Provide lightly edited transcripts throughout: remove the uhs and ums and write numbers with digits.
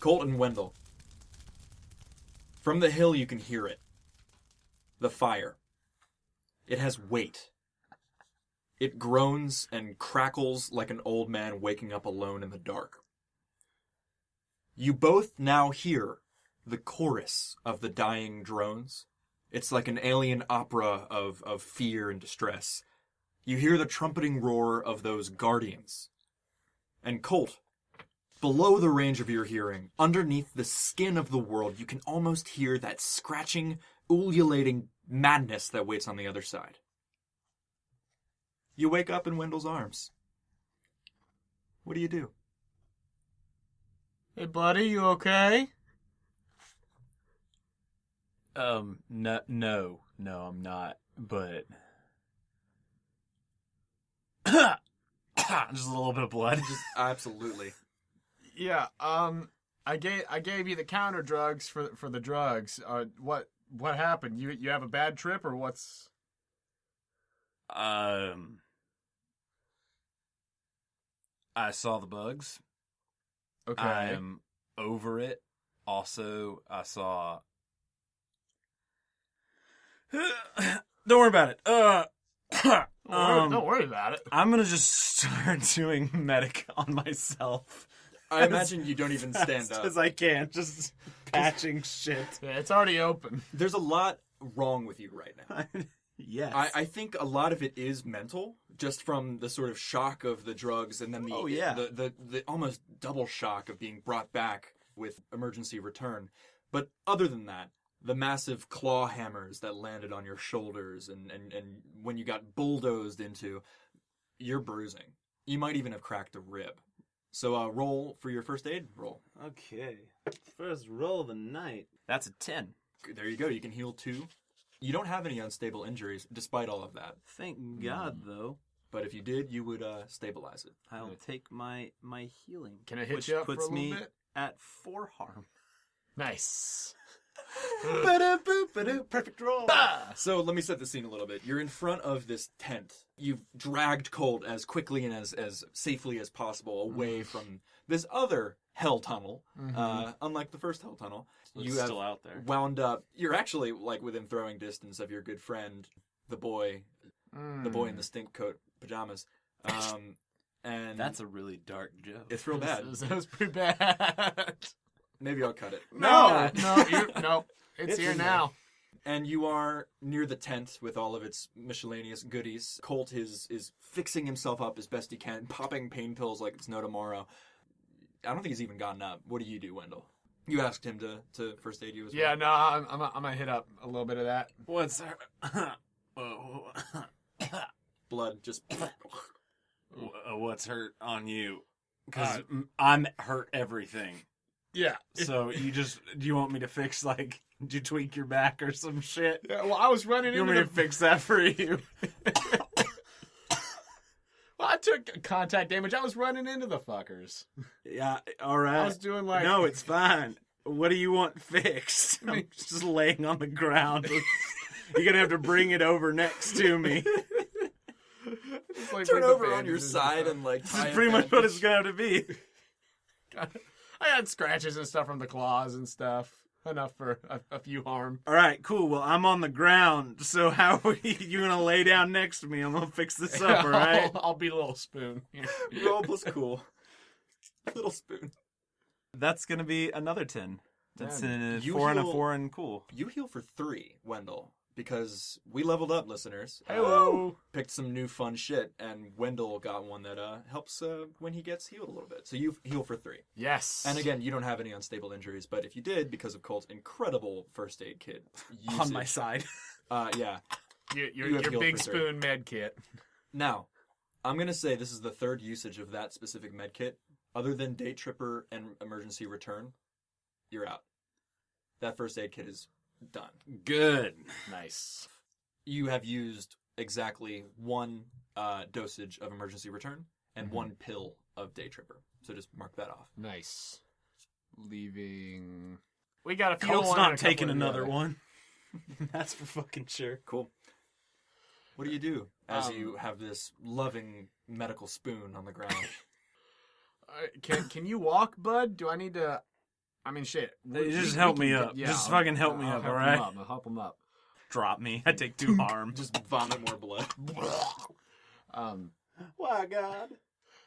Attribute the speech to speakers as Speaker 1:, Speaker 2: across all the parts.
Speaker 1: Colt and Wendell. From the hill you can hear it. The fire. It has weight. It groans and crackles like an old man waking up alone in the dark. You both now hear the chorus of the dying drones. It's like an alien opera of fear and distress. You hear the trumpeting roar of those guardians. And Colt, below the range of your hearing, underneath the skin of the world, you can almost hear that scratching, ululating madness that waits on the other side. You wake up in Wendell's arms. What do you do?
Speaker 2: Hey, buddy, you okay?
Speaker 3: No, I'm not. But just a little bit of blood.
Speaker 1: Absolutely.
Speaker 2: Yeah. I gave you the counter drugs for the drugs. What happened? You have a bad trip or what's?
Speaker 3: I saw the bugs.
Speaker 2: Okay.
Speaker 3: I am over it. Also, I saw. Don't worry about it.
Speaker 2: Don't worry about it.
Speaker 3: I'm gonna just start doing medic on myself.
Speaker 1: I imagine you don't even stand up.
Speaker 3: As I can, just patching shit.
Speaker 2: Yeah, it's already open.
Speaker 1: There's a lot wrong with you right now.
Speaker 3: Yes.
Speaker 1: I think a lot of it is mental, just from the sort of shock of the drugs and then the almost double shock of being brought back with emergency return. But other than that, the massive claw hammers that landed on your shoulders and when you got bulldozed into, you're bruising. You might even have cracked a rib. So roll for your first aid roll.
Speaker 3: Okay. First roll of the night. That's a 10.
Speaker 1: There you go. You can heal 2. You don't have any unstable injuries, despite all of that.
Speaker 3: Thank God, though.
Speaker 1: But if you did, you would stabilize it.
Speaker 3: I'll take my healing.
Speaker 2: Can I hit
Speaker 3: which
Speaker 2: you up
Speaker 3: puts
Speaker 2: for a little
Speaker 3: me
Speaker 2: bit?
Speaker 3: at 4 harm.
Speaker 2: Nice.
Speaker 3: Perfect roll.
Speaker 1: So let me set the scene a little bit. You're in front of this tent. You've dragged Colt as quickly and as safely as possible away from this other hell tunnel. Unlike the first hell tunnel,
Speaker 3: You have still out there.
Speaker 1: Wound up. You're actually like within throwing distance of your good friend, the boy in the stink coat pajamas. And
Speaker 3: That's a really dark joke.
Speaker 1: it's real bad.
Speaker 2: That was pretty bad.
Speaker 1: Maybe I'll cut it.
Speaker 2: No, it's here now.
Speaker 1: And you are near the tent with all of its miscellaneous goodies. Colt is fixing himself up as best he can, popping pain pills like it's no tomorrow. I don't think he's even gotten up. What do you do, Wendell? You asked him to first aid you as well.
Speaker 2: Yeah, no, I'm gonna hit up a little bit of that.
Speaker 3: What's
Speaker 1: Blood just...
Speaker 3: what's hurt on you? Because I'm hurt everything.
Speaker 2: Yeah.
Speaker 3: So do you want me to fix, like, did you tweak your back or some shit?
Speaker 2: Yeah, well, I was running
Speaker 3: You want
Speaker 2: into
Speaker 3: me to fix that for you?
Speaker 2: Well, I took contact damage. I was running into the fuckers.
Speaker 3: Yeah, all right.
Speaker 2: I was doing like...
Speaker 3: No, it's fine. What do you want fixed? I'm just laying on the ground. You're going to have to bring it over next to me.
Speaker 2: Just, like,
Speaker 1: Turn
Speaker 2: put the
Speaker 1: over on your
Speaker 2: bandages
Speaker 1: side
Speaker 2: and
Speaker 1: and like
Speaker 3: This
Speaker 1: tie
Speaker 3: is
Speaker 1: a
Speaker 3: pretty much what it's
Speaker 1: bandage.
Speaker 3: going to be.
Speaker 2: I had scratches and stuff from the claws and stuff. Enough for a few harm.
Speaker 3: All right, cool. Well, I'm on the ground, so how are you going to lay down next to me? I'm going to fix this up, all right?
Speaker 2: I'll be a little spoon.
Speaker 1: Roll plus cool. Little spoon.
Speaker 3: That's going to be another 10. That's a
Speaker 1: You
Speaker 3: 4 and a
Speaker 1: heal-
Speaker 3: 4 and cool.
Speaker 1: You heal for 3, Wendell, because we leveled up, listeners.
Speaker 2: Hello.
Speaker 1: Picked some new fun shit, and Wendell got one that helps when he gets healed a little bit. So you heal for 3.
Speaker 2: Yes.
Speaker 1: And again, you don't have any unstable injuries, but if you did, because of Colt's incredible first aid kit usage,
Speaker 3: On my side.
Speaker 1: yeah.
Speaker 2: your
Speaker 1: you have healed
Speaker 2: big
Speaker 1: for 3.
Speaker 2: spoon med kit.
Speaker 1: Now, I'm going to say this is the 3rd usage of that specific med kit. Other than Day Tripper and Emergency Return, you're out. That first aid kit is done.
Speaker 3: Good.
Speaker 2: Nice.
Speaker 1: You have used exactly 1 dosage of Emergency Return and 1 pill of Day Tripper. So just mark that off.
Speaker 2: Nice. Leaving... We got a few
Speaker 3: Colt's
Speaker 2: one
Speaker 3: not
Speaker 2: and a couple
Speaker 3: taking
Speaker 2: of the
Speaker 3: another
Speaker 2: other.
Speaker 3: one. That's for fucking sure.
Speaker 1: Cool. What do you do as you have this loving medical spoon on the ground?
Speaker 2: Can you walk, bud? Do I need to I mean, shit.
Speaker 3: Just help me
Speaker 2: can
Speaker 3: up.
Speaker 2: get-
Speaker 3: just fucking help me
Speaker 2: I'll
Speaker 3: up,
Speaker 2: help
Speaker 3: all
Speaker 2: him
Speaker 3: right?
Speaker 2: up. I'll help him up.
Speaker 3: Drop me. I take 2 harm.
Speaker 1: Just vomit more blood.
Speaker 3: Why, God?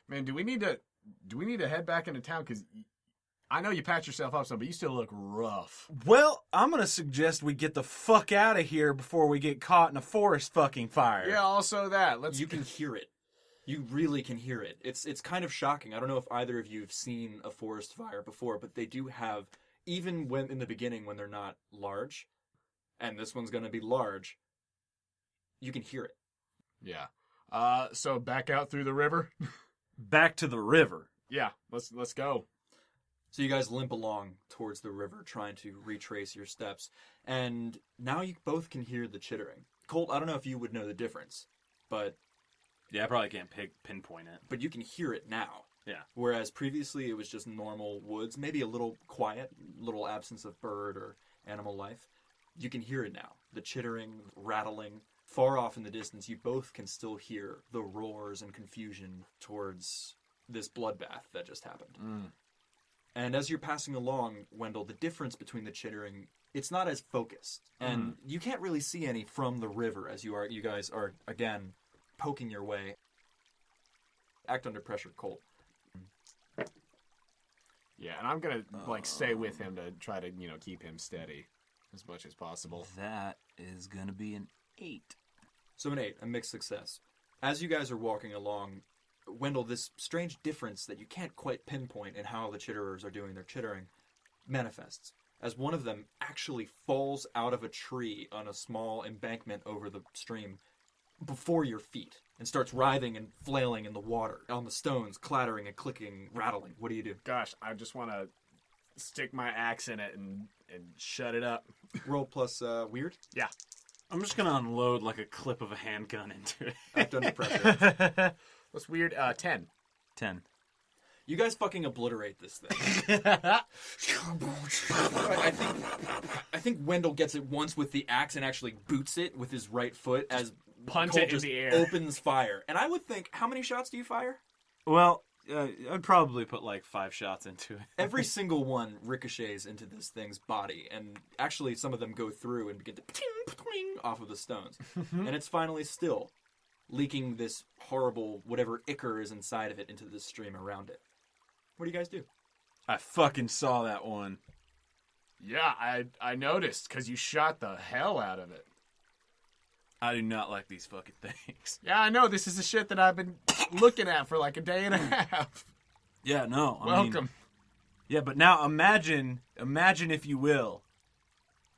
Speaker 2: Man, do we need to head back into town? Because I know you patch yourself up some, but you still look rough.
Speaker 3: Well, I'm going to suggest we get the fuck out of here before we get caught in a forest fucking fire.
Speaker 2: Yeah, also that.
Speaker 1: You can hear it. You really can hear it. It's kind of shocking. I don't know if either of you have seen a forest fire before, but they do have, even when in the beginning when they're not large, and this one's going to be large, you can hear it.
Speaker 2: Yeah. So back out through the river.
Speaker 3: Back to the river.
Speaker 2: Yeah, let's go.
Speaker 1: So you guys limp along towards the river, trying to retrace your steps, and now you both can hear the chittering. Colt, I don't know if you would know the difference, but
Speaker 3: Yeah, I probably can't pinpoint it.
Speaker 1: you can hear it now.
Speaker 3: Yeah.
Speaker 1: Whereas previously it was just normal woods, maybe a little quiet, little absence of bird or animal life. You can hear it now. The chittering, rattling. Far off in the distance, you both can still hear the roars and confusion towards this bloodbath that just happened. And as you're passing along, Wendell, the difference between the chittering, it's not as focused. And you can't really see any from the river as you guys are, again, poking your way. Act under pressure, Colt.
Speaker 2: Yeah, and I'm gonna stay with him to try to keep him steady as much as possible.
Speaker 3: That is going to be an 8.
Speaker 1: So an 8, a mixed success. As you guys are walking along, Wendell, this strange difference that you can't quite pinpoint in how the chitterers are doing their chittering manifests, as one of them actually falls out of a tree on a small embankment over the stream before your feet and starts writhing and flailing in the water, on the stones, clattering and clicking, rattling. What do you do?
Speaker 2: Gosh, I just want to stick my axe in it and shut it up.
Speaker 1: Roll plus weird.
Speaker 2: Yeah.
Speaker 3: I'm just going to unload like a clip of a handgun into it.
Speaker 1: Act under pressure.
Speaker 2: What's weird? 10.
Speaker 3: 10.
Speaker 1: You guys fucking obliterate this thing. I think Wendell gets it once with the axe and actually boots it with his right foot as
Speaker 2: Punt
Speaker 1: Cole
Speaker 2: it in
Speaker 1: just
Speaker 2: the air.
Speaker 1: opens fire. And I would think, how many shots do you fire?
Speaker 3: Well, I'd probably put like 5 shots into it.
Speaker 1: Every single one ricochets into this thing's body, and actually some of them go through and begin to ping off of the stones. And it's finally still, leaking this horrible, whatever ichor is inside of it into this stream around it. What do you guys do?
Speaker 3: I fucking saw that one.
Speaker 2: Yeah, I noticed because you shot the hell out of it.
Speaker 3: I do not like these fucking things.
Speaker 2: Yeah, I know. This is the shit that I've been looking at for like a day and a half.
Speaker 3: Yeah, no.
Speaker 2: Welcome.
Speaker 3: Yeah, but now imagine if you will,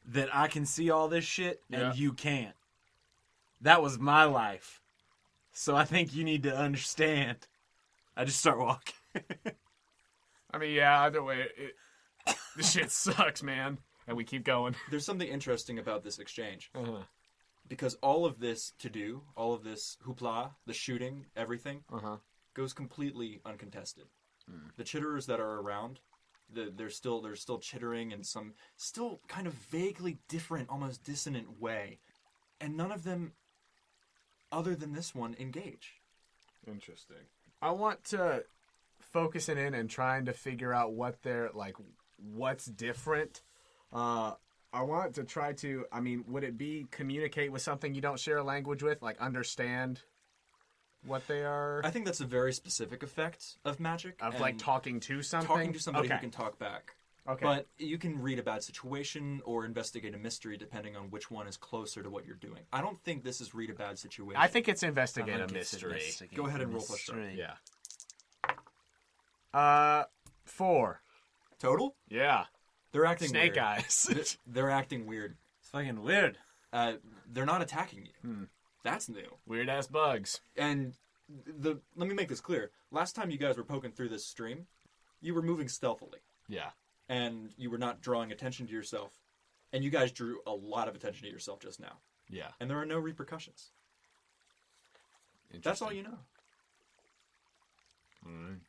Speaker 3: that I can see all this shit and
Speaker 2: Yeah.
Speaker 3: you can't. That was my life. So I think you need to understand. I just start walking.
Speaker 2: I mean, yeah, either way, this shit sucks, man. And we keep going.
Speaker 1: There's something interesting about this exchange.
Speaker 2: Uh-huh.
Speaker 1: Because all of this to-do, all of this hoopla, the shooting, everything,
Speaker 2: Uh-huh.
Speaker 1: goes completely uncontested. The chitterers that are around, they're still chittering in some still kind of vaguely different, almost dissonant way. And none of them, other than this one, engage.
Speaker 2: Interesting. I want to focus in and trying to figure out what they're like, what's different. I want to try to, I mean, would it be communicate with something you don't share a language with, like understand what they are?
Speaker 1: I think that's a very specific effect of magic.
Speaker 2: Of
Speaker 1: and
Speaker 2: like talking to something?
Speaker 1: talking to somebody
Speaker 2: Okay.
Speaker 1: who can talk back.
Speaker 2: Okay.
Speaker 1: But you can read a bad situation or investigate a mystery depending on which one is closer to what you're doing. I don't think this is read a bad situation.
Speaker 2: I think it's investigate a mystery.
Speaker 1: Go ahead and roll plus start.
Speaker 2: Yeah. 4.
Speaker 1: Total?
Speaker 2: Yeah.
Speaker 1: They're acting
Speaker 2: Snake
Speaker 1: weird.
Speaker 2: eyes.
Speaker 1: They're acting weird.
Speaker 3: It's fucking weird.
Speaker 1: They're not attacking you. That's new.
Speaker 2: Weird ass bugs.
Speaker 1: And let me make this clear. Last time you guys were poking through this stream, you were moving stealthily.
Speaker 2: Yeah.
Speaker 1: And you were not drawing attention to yourself. And you guys drew a lot of attention to yourself just now.
Speaker 2: Yeah.
Speaker 1: And there are no repercussions. That's all you know.
Speaker 2: Alright.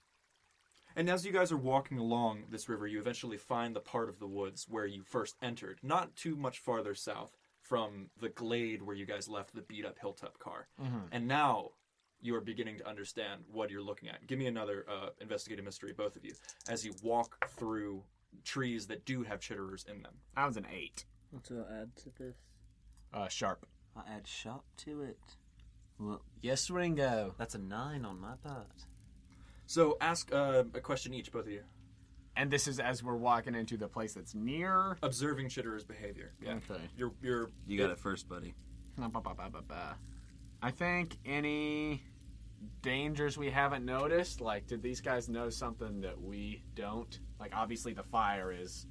Speaker 1: And as you guys are walking along this river, you eventually find the part of the woods where you first entered, not too much farther south from the glade where you guys left the beat-up hilltop car. And now you are beginning to understand what you're looking at. Give me another investigative mystery, both of you, as you walk through trees that do have chitterers in them.
Speaker 2: That was an 8.
Speaker 4: What do I add to this?
Speaker 2: Sharp.
Speaker 3: I add sharp to it. Well,
Speaker 2: Yes, Ringo.
Speaker 3: that's a 9 on my part.
Speaker 1: So ask a question each, both of you.
Speaker 2: And this is as we're walking into the place that's near.
Speaker 1: Observing chitterers' behavior.
Speaker 2: Yeah. Okay.
Speaker 1: You're
Speaker 3: You got it first, buddy.
Speaker 2: I think any dangers we haven't noticed, like, did these guys know something that we don't? Like, obviously the fire is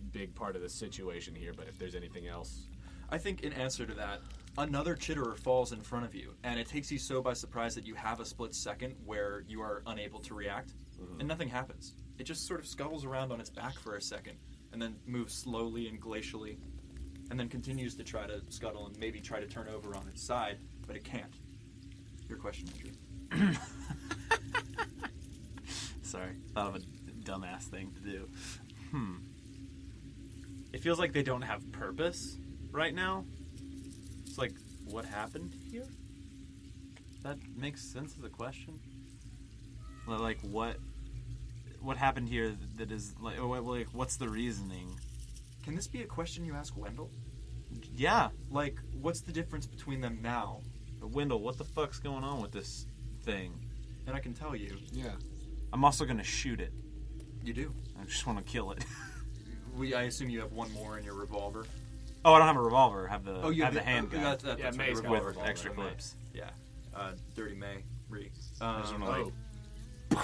Speaker 2: a big part of the situation here, but if there's anything else.
Speaker 1: I think in answer to that, another chitterer falls in front of you, and it takes you so by surprise that you have a split second where you are unable to react, and nothing happens. It just sort of scuttles around on its back for a second, and then moves slowly and glacially, and then continues to try to scuttle and maybe try to turn over on its side, but it can't. Your question, Andrew.
Speaker 3: Sorry, thought of a dumbass thing to do. It feels like they don't have purpose right now. It's like, what happened here? That makes sense as a question. Like, what happened here that is, like, what's the reasoning?
Speaker 1: Can this be a question you ask Wendell?
Speaker 3: Yeah.
Speaker 1: Like, what's the difference between them now?
Speaker 3: Wendell, what the fuck's going on with this thing?
Speaker 1: And I can tell you,
Speaker 2: Yeah.
Speaker 3: I'm also gonna shoot it.
Speaker 1: you do.
Speaker 3: I just want to kill it.
Speaker 1: I assume you have one more in your revolver.
Speaker 3: Oh, I don't have a revolver. I have the
Speaker 1: You
Speaker 3: have the handgun
Speaker 1: That's
Speaker 2: Yeah,
Speaker 1: right,
Speaker 2: May's
Speaker 1: the
Speaker 2: got
Speaker 3: with
Speaker 2: a
Speaker 1: revolver.
Speaker 3: extra
Speaker 1: May.
Speaker 3: clips.
Speaker 1: Yeah. Dirty May. Re.
Speaker 3: I just want to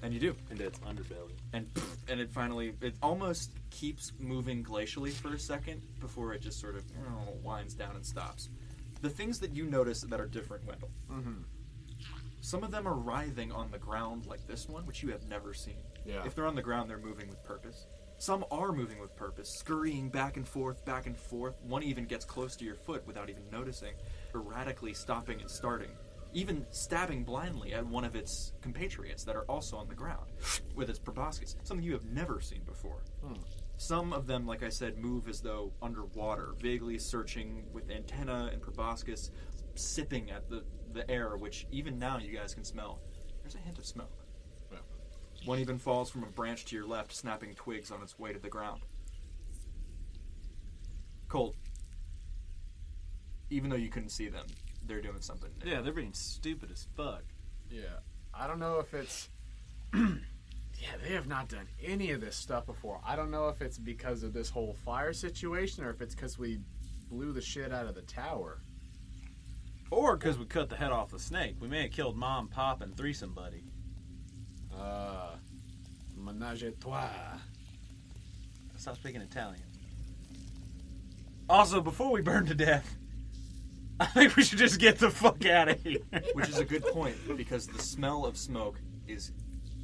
Speaker 1: And you do.
Speaker 3: into its underbelly.
Speaker 1: And it finally, it almost keeps moving glacially for a second before it just sort of winds down and stops. The things that you notice that are different, Wendell.
Speaker 2: Mm-hmm.
Speaker 1: Some of them are writhing on the ground like this one, which you have never seen.
Speaker 2: Yeah.
Speaker 1: If they're on the ground, they're moving with purpose. Some are moving with purpose, scurrying back and forth, back and forth. One even gets close to your foot without even noticing, erratically stopping and starting, even stabbing blindly at one of its compatriots that are also on the ground with its proboscis, something you have never seen before. Some of them, like I said, move as though underwater, vaguely searching with antenna and proboscis, sipping at the air, which even now you guys can smell. There's a hint of smoke.
Speaker 2: Yeah.
Speaker 1: One even falls from a branch to your left, snapping twigs on its way to the ground. Colt, even though you couldn't see them, they're doing something.
Speaker 3: Yeah, they're being stupid as fuck.
Speaker 2: Yeah. I don't know if it's... Yeah, they have not done any of this stuff before. I don't know if it's because of this whole fire situation or if it's because we blew the shit out of the tower.
Speaker 3: Or because we cut the head off the snake. We may have killed Mom, Pop, and threesome buddy.
Speaker 2: Menage a trois.
Speaker 3: Stop speaking Italian. Also, before we burn to death, I think we should just get the fuck out of here.
Speaker 1: Which is a good point, because the smell of smoke is,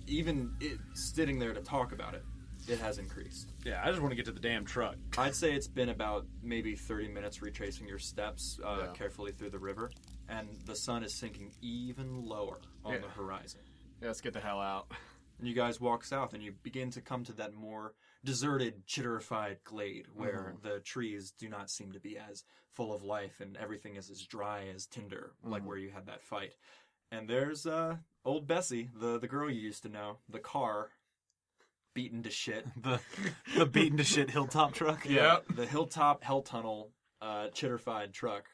Speaker 1: even it sitting there to talk about it, it has increased.
Speaker 3: Yeah, I just want to get to the damn truck.
Speaker 1: I'd say it's been about maybe 30 minutes retracing your steps carefully through the river, and the sun is sinking even lower on the horizon.
Speaker 2: Yeah, let's get the hell out.
Speaker 1: And you guys walk south, and you begin to come to that more deserted, chitterified glade where the trees do not seem to be as full of life, and everything is as dry as tinder, like where you had that fight. And there's old Bessie, the girl you used to know, the car, beaten to shit.
Speaker 3: The beaten to shit hilltop truck.
Speaker 2: Yep.
Speaker 1: The hilltop hell tunnel chitterfied truck.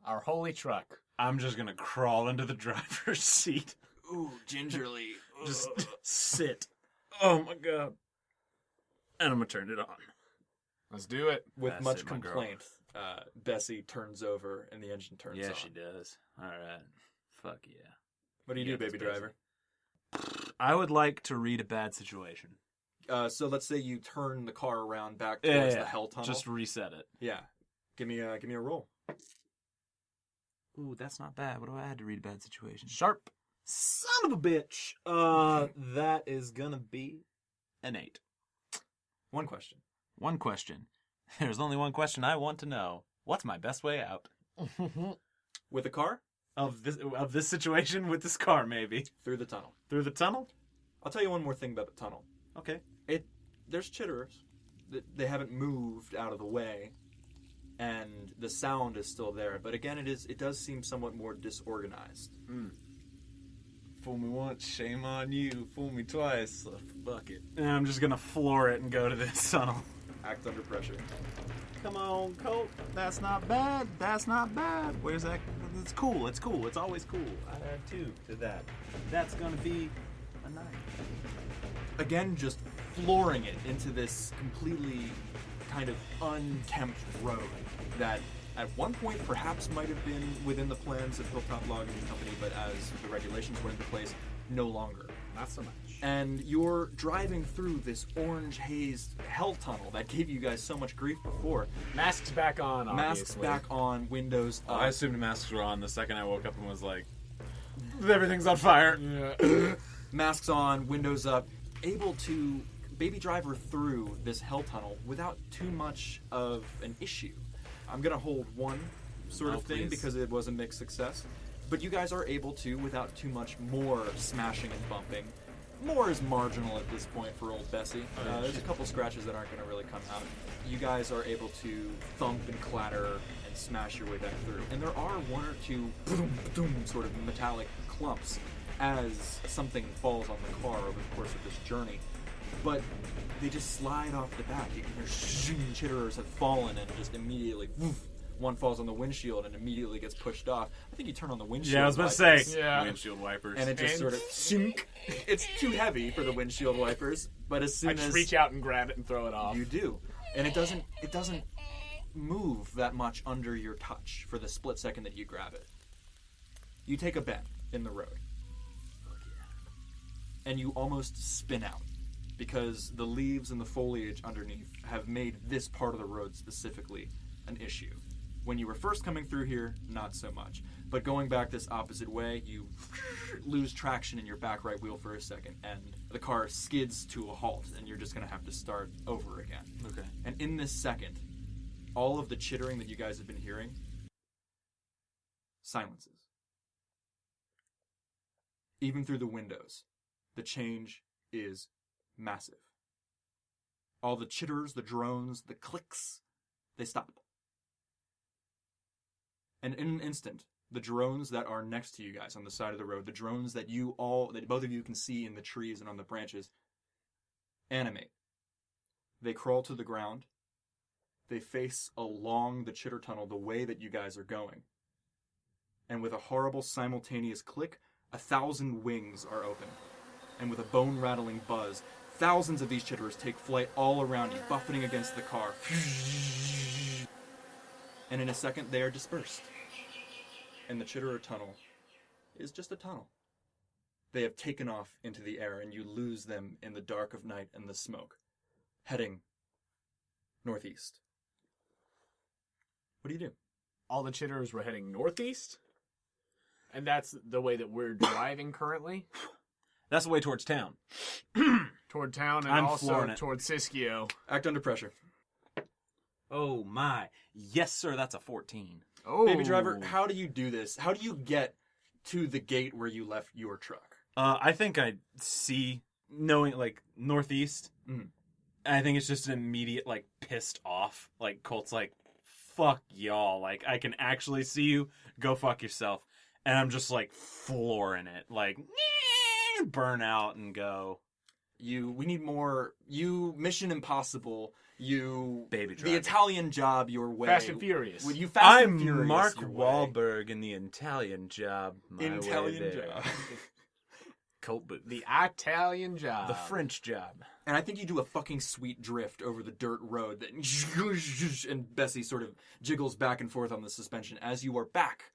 Speaker 2: Our holy truck.
Speaker 3: I'm just gonna crawl into the driver's seat.
Speaker 1: Ooh, gingerly.
Speaker 3: Just sit. Oh my god. And I'm gonna turn it on.
Speaker 2: Let's do it.
Speaker 1: With
Speaker 3: That's
Speaker 1: much
Speaker 3: it, my girl.
Speaker 1: complaint, Bessie turns over and the engine turns on.
Speaker 3: Yeah, she does. Alright. Fuck yeah.
Speaker 1: What do you do, baby
Speaker 3: that's
Speaker 1: driver?
Speaker 3: I would like to read a bad situation.
Speaker 1: So let's say you turn the car around back towards the hell tunnel.
Speaker 3: Just reset it.
Speaker 1: Yeah. Give me a roll.
Speaker 3: Ooh, that's not bad. What do I add to read a bad situation?
Speaker 2: Sharp.
Speaker 3: Son of a bitch. That is gonna be an 8.
Speaker 1: One question.
Speaker 3: One question. There's only one question I want to know. What's my best way out?
Speaker 1: With a car?
Speaker 3: Of this situation with this car, maybe.
Speaker 1: Through the tunnel.
Speaker 3: Through the tunnel?
Speaker 1: I'll tell you one more thing about the tunnel.
Speaker 3: Okay.
Speaker 1: There's chitterers. They haven't moved out of the way, and the sound is still there. But again, it does seem somewhat more disorganized.
Speaker 3: Fool me once, shame on you. Fool me twice, fuck it. And I'm just gonna floor it and go to this tunnel.
Speaker 1: Act under pressure.
Speaker 3: Come on, Colt. That's not bad. That's not bad. Where's that? It's cool. It's cool. It's always cool. I add 2 to that. That's gonna be a 9.
Speaker 1: Again, just flooring it into this completely kind of unkempt road that at one point perhaps might have been within the plans of Hilltop Logging Company, but as the regulations went into place, no longer.
Speaker 2: Not so much.
Speaker 1: And you're driving through this orange-hazed hell tunnel that gave you guys so much grief before.
Speaker 2: Masks back on, obviously.
Speaker 1: Masks back on, windows up.
Speaker 3: I assumed masks were on the second I woke up and was like, everything's on fire.
Speaker 2: Yeah.
Speaker 1: Masks on, windows up, able to baby driver through this hell tunnel without too much of an issue. I'm going to hold one sort of thing
Speaker 3: please.
Speaker 1: because it was a mixed success. But you guys are able to, without too much more smashing and bumping. More is marginal at this point for old Bessie. There's a couple scratches that aren't going to really come out. You guys are able to thump and clatter and smash your way back through. And there are 1 or 2 boom, boom, sort of metallic clumps as something falls on the car over the course of this journey. But they just slide off the back. You can hear chitterers have fallen and just immediately, woof, one falls on the windshield and immediately gets pushed off. I think you turn on the windshield.
Speaker 3: Yeah, I was about to
Speaker 1: wipers,
Speaker 3: say.
Speaker 2: Yeah.
Speaker 3: Windshield wipers.
Speaker 1: and it just sort of sink. It's too heavy for the windshield wipers, but as soon
Speaker 2: I just
Speaker 1: as
Speaker 2: reach out and grab it and throw it off.
Speaker 1: you do, and it doesn't move that much under your touch for the split second that you grab it. You take a bend in the road, and you almost spin out because the leaves and the foliage underneath have made this part of the road specifically an issue. When you were first coming through here, not so much. But going back this opposite way, you lose traction in your back right wheel for a second, and the car skids to a halt, and you're just going to have to start over again.
Speaker 3: Okay.
Speaker 1: And in this second, all of the chittering that you guys have been hearing silences. Even through the windows, the change is massive. All the chitters, the drones, the clicks, they stop. And in an instant, the drones that are next to you guys on the side of the road, the drones that both of you can see in the trees and on the branches, animate. They crawl to the ground. They face along the chitter tunnel the way that you guys are going. And with a horrible simultaneous click, 1,000 wings are open. And with a bone-rattling buzz, thousands of these chitterers take flight all around you, buffeting against the car. And in a second, they are dispersed. And the chitterer tunnel is just a tunnel. They have taken off into the air, and you lose them in the dark of night and the smoke, heading northeast. What do you do?
Speaker 2: All the chitterers were heading northeast? And that's the way that we're driving currently?
Speaker 3: That's the way towards town.
Speaker 2: Toward town and
Speaker 3: I'm
Speaker 2: also
Speaker 3: flooring it.
Speaker 2: toward Siskiyou.
Speaker 1: Act under pressure.
Speaker 3: Oh my. Yes, sir, that's a 14.
Speaker 2: Oh.
Speaker 1: Baby driver, how do you do this? How do you get to the gate where you left your truck?
Speaker 3: I think I see, knowing, like, northeast.
Speaker 1: Mhm.
Speaker 3: I think it's just an immediate, like, pissed off. Like, Colt's like, fuck y'all. Like, I can actually see you. Go fuck yourself. And I'm just, like, flooring it. Like, burn out and go.
Speaker 1: We need more. Mission Impossible.
Speaker 3: Baby
Speaker 1: The
Speaker 3: driver.
Speaker 1: Italian Job your way.
Speaker 2: Fast and Furious.
Speaker 1: Would you Fast and
Speaker 3: I'm
Speaker 1: Furious
Speaker 3: Mark
Speaker 1: your way.
Speaker 3: Wahlberg in the Italian Job. My way
Speaker 1: Italian
Speaker 3: there.
Speaker 1: Job.
Speaker 3: Colt boot.
Speaker 2: The Italian Job.
Speaker 3: The French Job.
Speaker 1: And I think you do a fucking sweet drift over the dirt road that and Bessie sort of jiggles back and forth on the suspension as you are back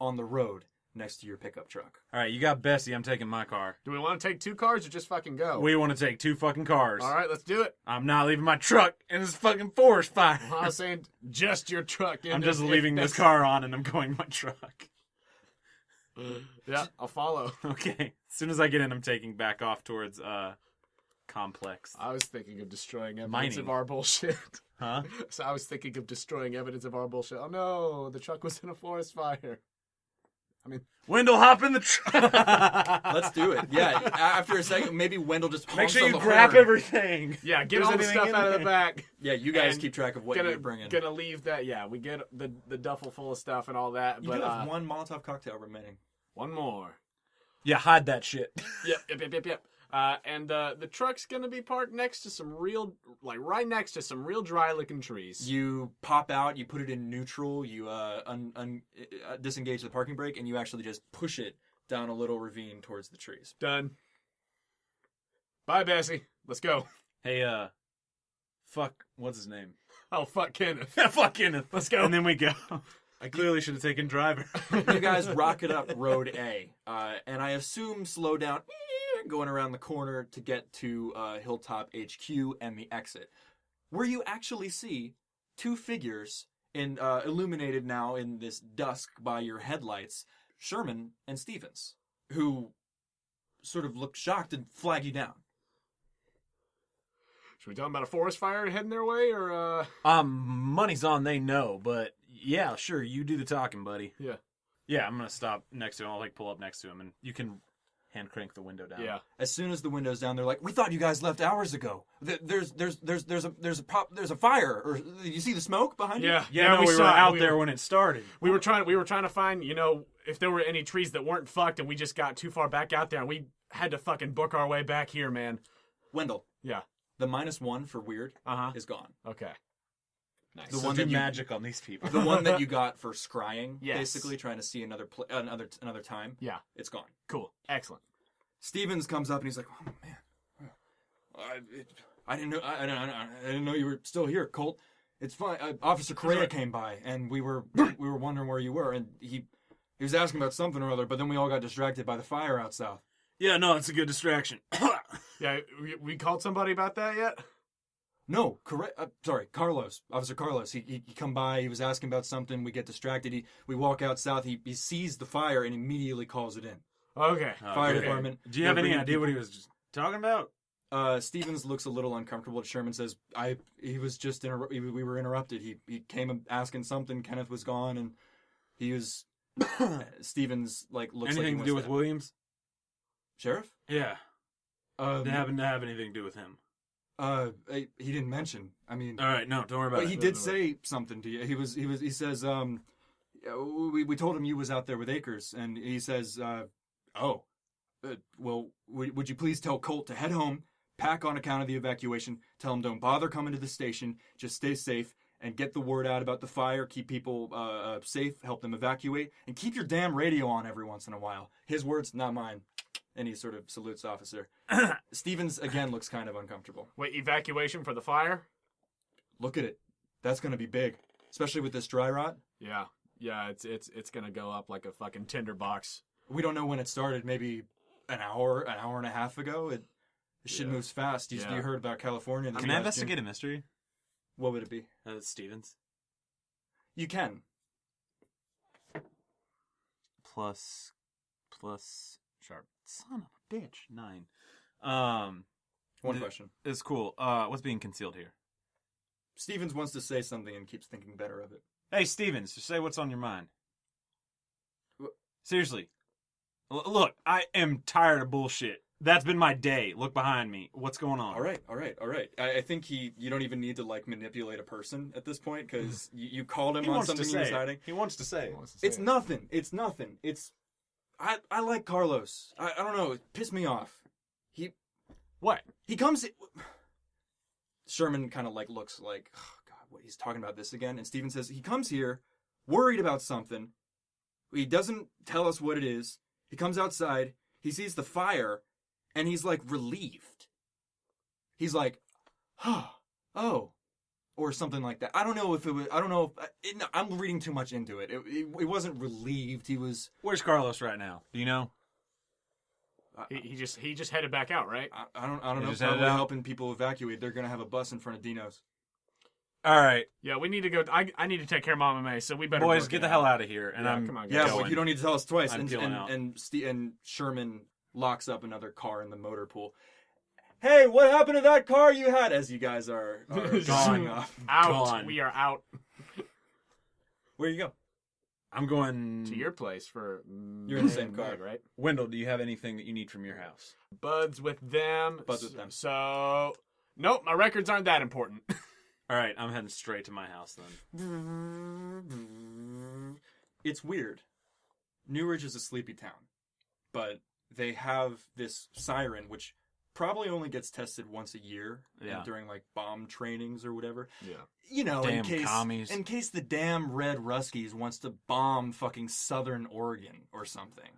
Speaker 1: on the road next to your pickup truck.
Speaker 3: All right, you got Bessie. I'm taking my car.
Speaker 2: Do we want to take 2 cars or just fucking go?
Speaker 3: We want to take 2 fucking cars.
Speaker 2: All right, let's do it.
Speaker 3: I'm not leaving my truck in this fucking forest fire.
Speaker 2: Well, I was saying just your truck.
Speaker 3: I'm just leaving this car on and I'm going in my truck.
Speaker 2: Yeah, I'll follow.
Speaker 3: Okay. As soon as I get in, I'm taking back off towards Complex.
Speaker 2: I was thinking of destroying evidence
Speaker 3: Mining.
Speaker 2: of our bullshit.
Speaker 3: Huh?
Speaker 2: So I was thinking of destroying evidence of our bullshit. Oh no, the truck was in a forest fire. I mean,
Speaker 3: Wendell, hop in the truck.
Speaker 1: Let's do it. Yeah, after a second, maybe Wendell just
Speaker 3: Make
Speaker 1: honks
Speaker 3: sure
Speaker 1: on
Speaker 3: you
Speaker 1: the
Speaker 3: grab
Speaker 1: horn.
Speaker 3: everything.
Speaker 2: yeah, get
Speaker 3: There's
Speaker 2: all the
Speaker 3: anything
Speaker 2: stuff
Speaker 3: in
Speaker 2: out of the
Speaker 3: there.
Speaker 2: back.
Speaker 1: Yeah, you guys
Speaker 2: And
Speaker 1: keep track of what
Speaker 2: Gonna,
Speaker 1: you're bringing.
Speaker 2: gonna leave that. Yeah, we get the duffel full of stuff and all that.
Speaker 1: You
Speaker 2: but
Speaker 1: do have one Molotov cocktail remaining.
Speaker 2: one more.
Speaker 3: Yeah, hide that shit.
Speaker 2: Yep. And the truck's gonna be parked next to some real, like right next to some real dry-looking trees.
Speaker 1: You pop out, you put it in neutral, you disengage the parking brake, and you actually just push it down a little ravine towards the trees.
Speaker 2: Done. Bye, Bessie. Let's go.
Speaker 3: Hey, fuck, what's his name?
Speaker 2: Oh, fuck Kenneth.
Speaker 3: Yeah, fuck Kenneth.
Speaker 2: Let's go.
Speaker 3: And then we go. I clearly should have taken driver.
Speaker 1: You guys rocket up Road A, and I assume slow down, going around the corner to get to Hilltop HQ and the exit, where you actually see two figures illuminated now in this dusk by your headlights, Sherman and Stevens, who sort of look shocked and flag you down.
Speaker 2: Should we tell them about a forest fire heading their way, or
Speaker 3: Money's on they know, but yeah, sure, you do the talking, buddy.
Speaker 2: Yeah.
Speaker 3: Yeah, I'm gonna stop next to him. I'll like pull up next to him, and you can hand crank the window down.
Speaker 2: Yeah.
Speaker 1: As soon as the window's down, they're like, "We thought you guys left hours ago. There's a fire. Or you see the smoke behind you?"
Speaker 3: Yeah, no, we were out there when it started.
Speaker 2: We were trying to find, if there were any trees that weren't fucked, and we just got too far back out there, and we had to fucking book our way back here, man.
Speaker 1: Wendell,
Speaker 2: Yeah.
Speaker 1: the -1 for weird is gone.
Speaker 2: Okay. Nice.
Speaker 1: The
Speaker 3: So
Speaker 1: one
Speaker 3: do
Speaker 1: that you-
Speaker 3: magic on these people.
Speaker 1: The one that you got for scrying,
Speaker 2: Yes.
Speaker 1: basically trying to see another time,
Speaker 2: Yeah.
Speaker 1: it's gone.
Speaker 2: Cool. Excellent.
Speaker 1: Stevens comes up and he's like, "Oh man, I didn't know. I didn't know you were still here, Colt. It's fine. Officer Correa came by and we were wondering where you were, and he was asking about something or other, but then we all got distracted by the fire out south."
Speaker 3: Yeah, no, it's a good distraction.
Speaker 2: Yeah, we called somebody about that yet?
Speaker 1: No, sorry, Carlos, Officer Carlos. He come by. He was asking about something. We get distracted. We walk out south. He sees the fire and immediately calls it in.
Speaker 2: Okay.
Speaker 1: Fire department.
Speaker 3: Do you have
Speaker 1: They're
Speaker 3: any
Speaker 1: bringing
Speaker 3: idea what he
Speaker 1: people-
Speaker 3: was just talking about?
Speaker 1: Stevens looks a little uncomfortable. Sherman says, he was just we were interrupted. He came asking something. Kenneth was gone, and he was Stevens looks
Speaker 3: Anything
Speaker 1: like he
Speaker 3: to do with Williams?
Speaker 1: Sheriff?
Speaker 3: Yeah. They happen to have anything to do with him.
Speaker 1: He didn't mention. I mean,
Speaker 3: All right, no, don't worry about
Speaker 1: but
Speaker 3: it.
Speaker 1: he did say something to you. He says, we told him you was out there with Akers, and he says, well, would you please tell Colt to head home, pack on account of the evacuation, tell him don't bother coming to the station, just stay safe, and get the word out about the fire, keep people safe, help them evacuate, and keep your damn radio on every once in a while. His words, not mine. And he sort of salutes the officer. Stevens, again, looks kind of uncomfortable.
Speaker 2: Wait, evacuation for the fire?
Speaker 1: Look at it. That's going to be big, especially with this dry rot.
Speaker 2: Yeah. Yeah, it's gonna go up like a fucking tinderbox.
Speaker 1: We don't know when it started. Maybe an hour and a half ago. It shit moves fast. You heard about California.
Speaker 3: Can I investigate a mystery?
Speaker 1: What would it be?
Speaker 3: Stevens.
Speaker 1: You can.
Speaker 3: Plus sharp. Son of a bitch. 9.
Speaker 1: One question.
Speaker 3: It's cool. What's being concealed here?
Speaker 1: Stevens wants to say something and keeps thinking better of it.
Speaker 3: Hey, Stevens, just say what's on your mind. Seriously. Look, I am tired of bullshit. That's been my day. Look behind me. What's going on?
Speaker 1: All right. I think you don't even need to manipulate a person at this point, because you called him on something he was hiding.
Speaker 3: He wants to say.
Speaker 1: It's nothing. It's nothing. I like Carlos. I don't know. It pissed me off.
Speaker 2: What?
Speaker 1: He comes. Sherman kind of looks like, oh God, what, he's talking about this again. And Steven says he comes here worried about something. He doesn't tell us what it is. He comes outside. He sees the fire, and he's relieved. He's like, oh, or something like that. I don't know if it was. I don't know if I'm reading too much into it. It wasn't relieved. He was.
Speaker 3: Where's Carlos right now? Do you know?
Speaker 2: He just headed back out, right?
Speaker 1: I don't know.
Speaker 3: just
Speaker 1: Probably
Speaker 3: headed out?
Speaker 1: helping people evacuate. They're gonna have a bus in front of Dino's.
Speaker 3: All right,
Speaker 2: Yeah, we need to go. I need to take care of Mama May, so we better.
Speaker 3: boys,
Speaker 2: work
Speaker 3: get
Speaker 2: it
Speaker 3: the
Speaker 2: out.
Speaker 3: hell out of here. And
Speaker 2: Yeah,
Speaker 3: I'm
Speaker 2: come on, guys.
Speaker 1: Yeah,
Speaker 3: going.
Speaker 1: well, you don't need to tell us twice.
Speaker 3: I'm
Speaker 1: And
Speaker 3: peeling out.
Speaker 1: and Sherman locks up another car in the motor pool. Hey, what happened to that car you had? As you guys are going off.
Speaker 2: Out.
Speaker 3: Gone.
Speaker 2: We are out
Speaker 1: Where you go?
Speaker 3: I'm going
Speaker 2: to your place for.
Speaker 1: You're in the
Speaker 2: May
Speaker 1: same
Speaker 2: and
Speaker 1: car.
Speaker 2: Meg, right?
Speaker 3: Wendell, do you have anything that you need from your house?
Speaker 2: Buds with them.
Speaker 1: Buds with them.
Speaker 2: So, nope, my records aren't that important.
Speaker 3: All right, I'm heading straight to my house then.
Speaker 1: It's weird. New Ridge is a sleepy town, but they have this siren, which probably only gets tested once a year during like bomb trainings or whatever.
Speaker 2: Yeah.
Speaker 1: You know,
Speaker 3: Damn commies.
Speaker 1: in case the damn Red Ruskies wants to bomb fucking Southern Oregon or something.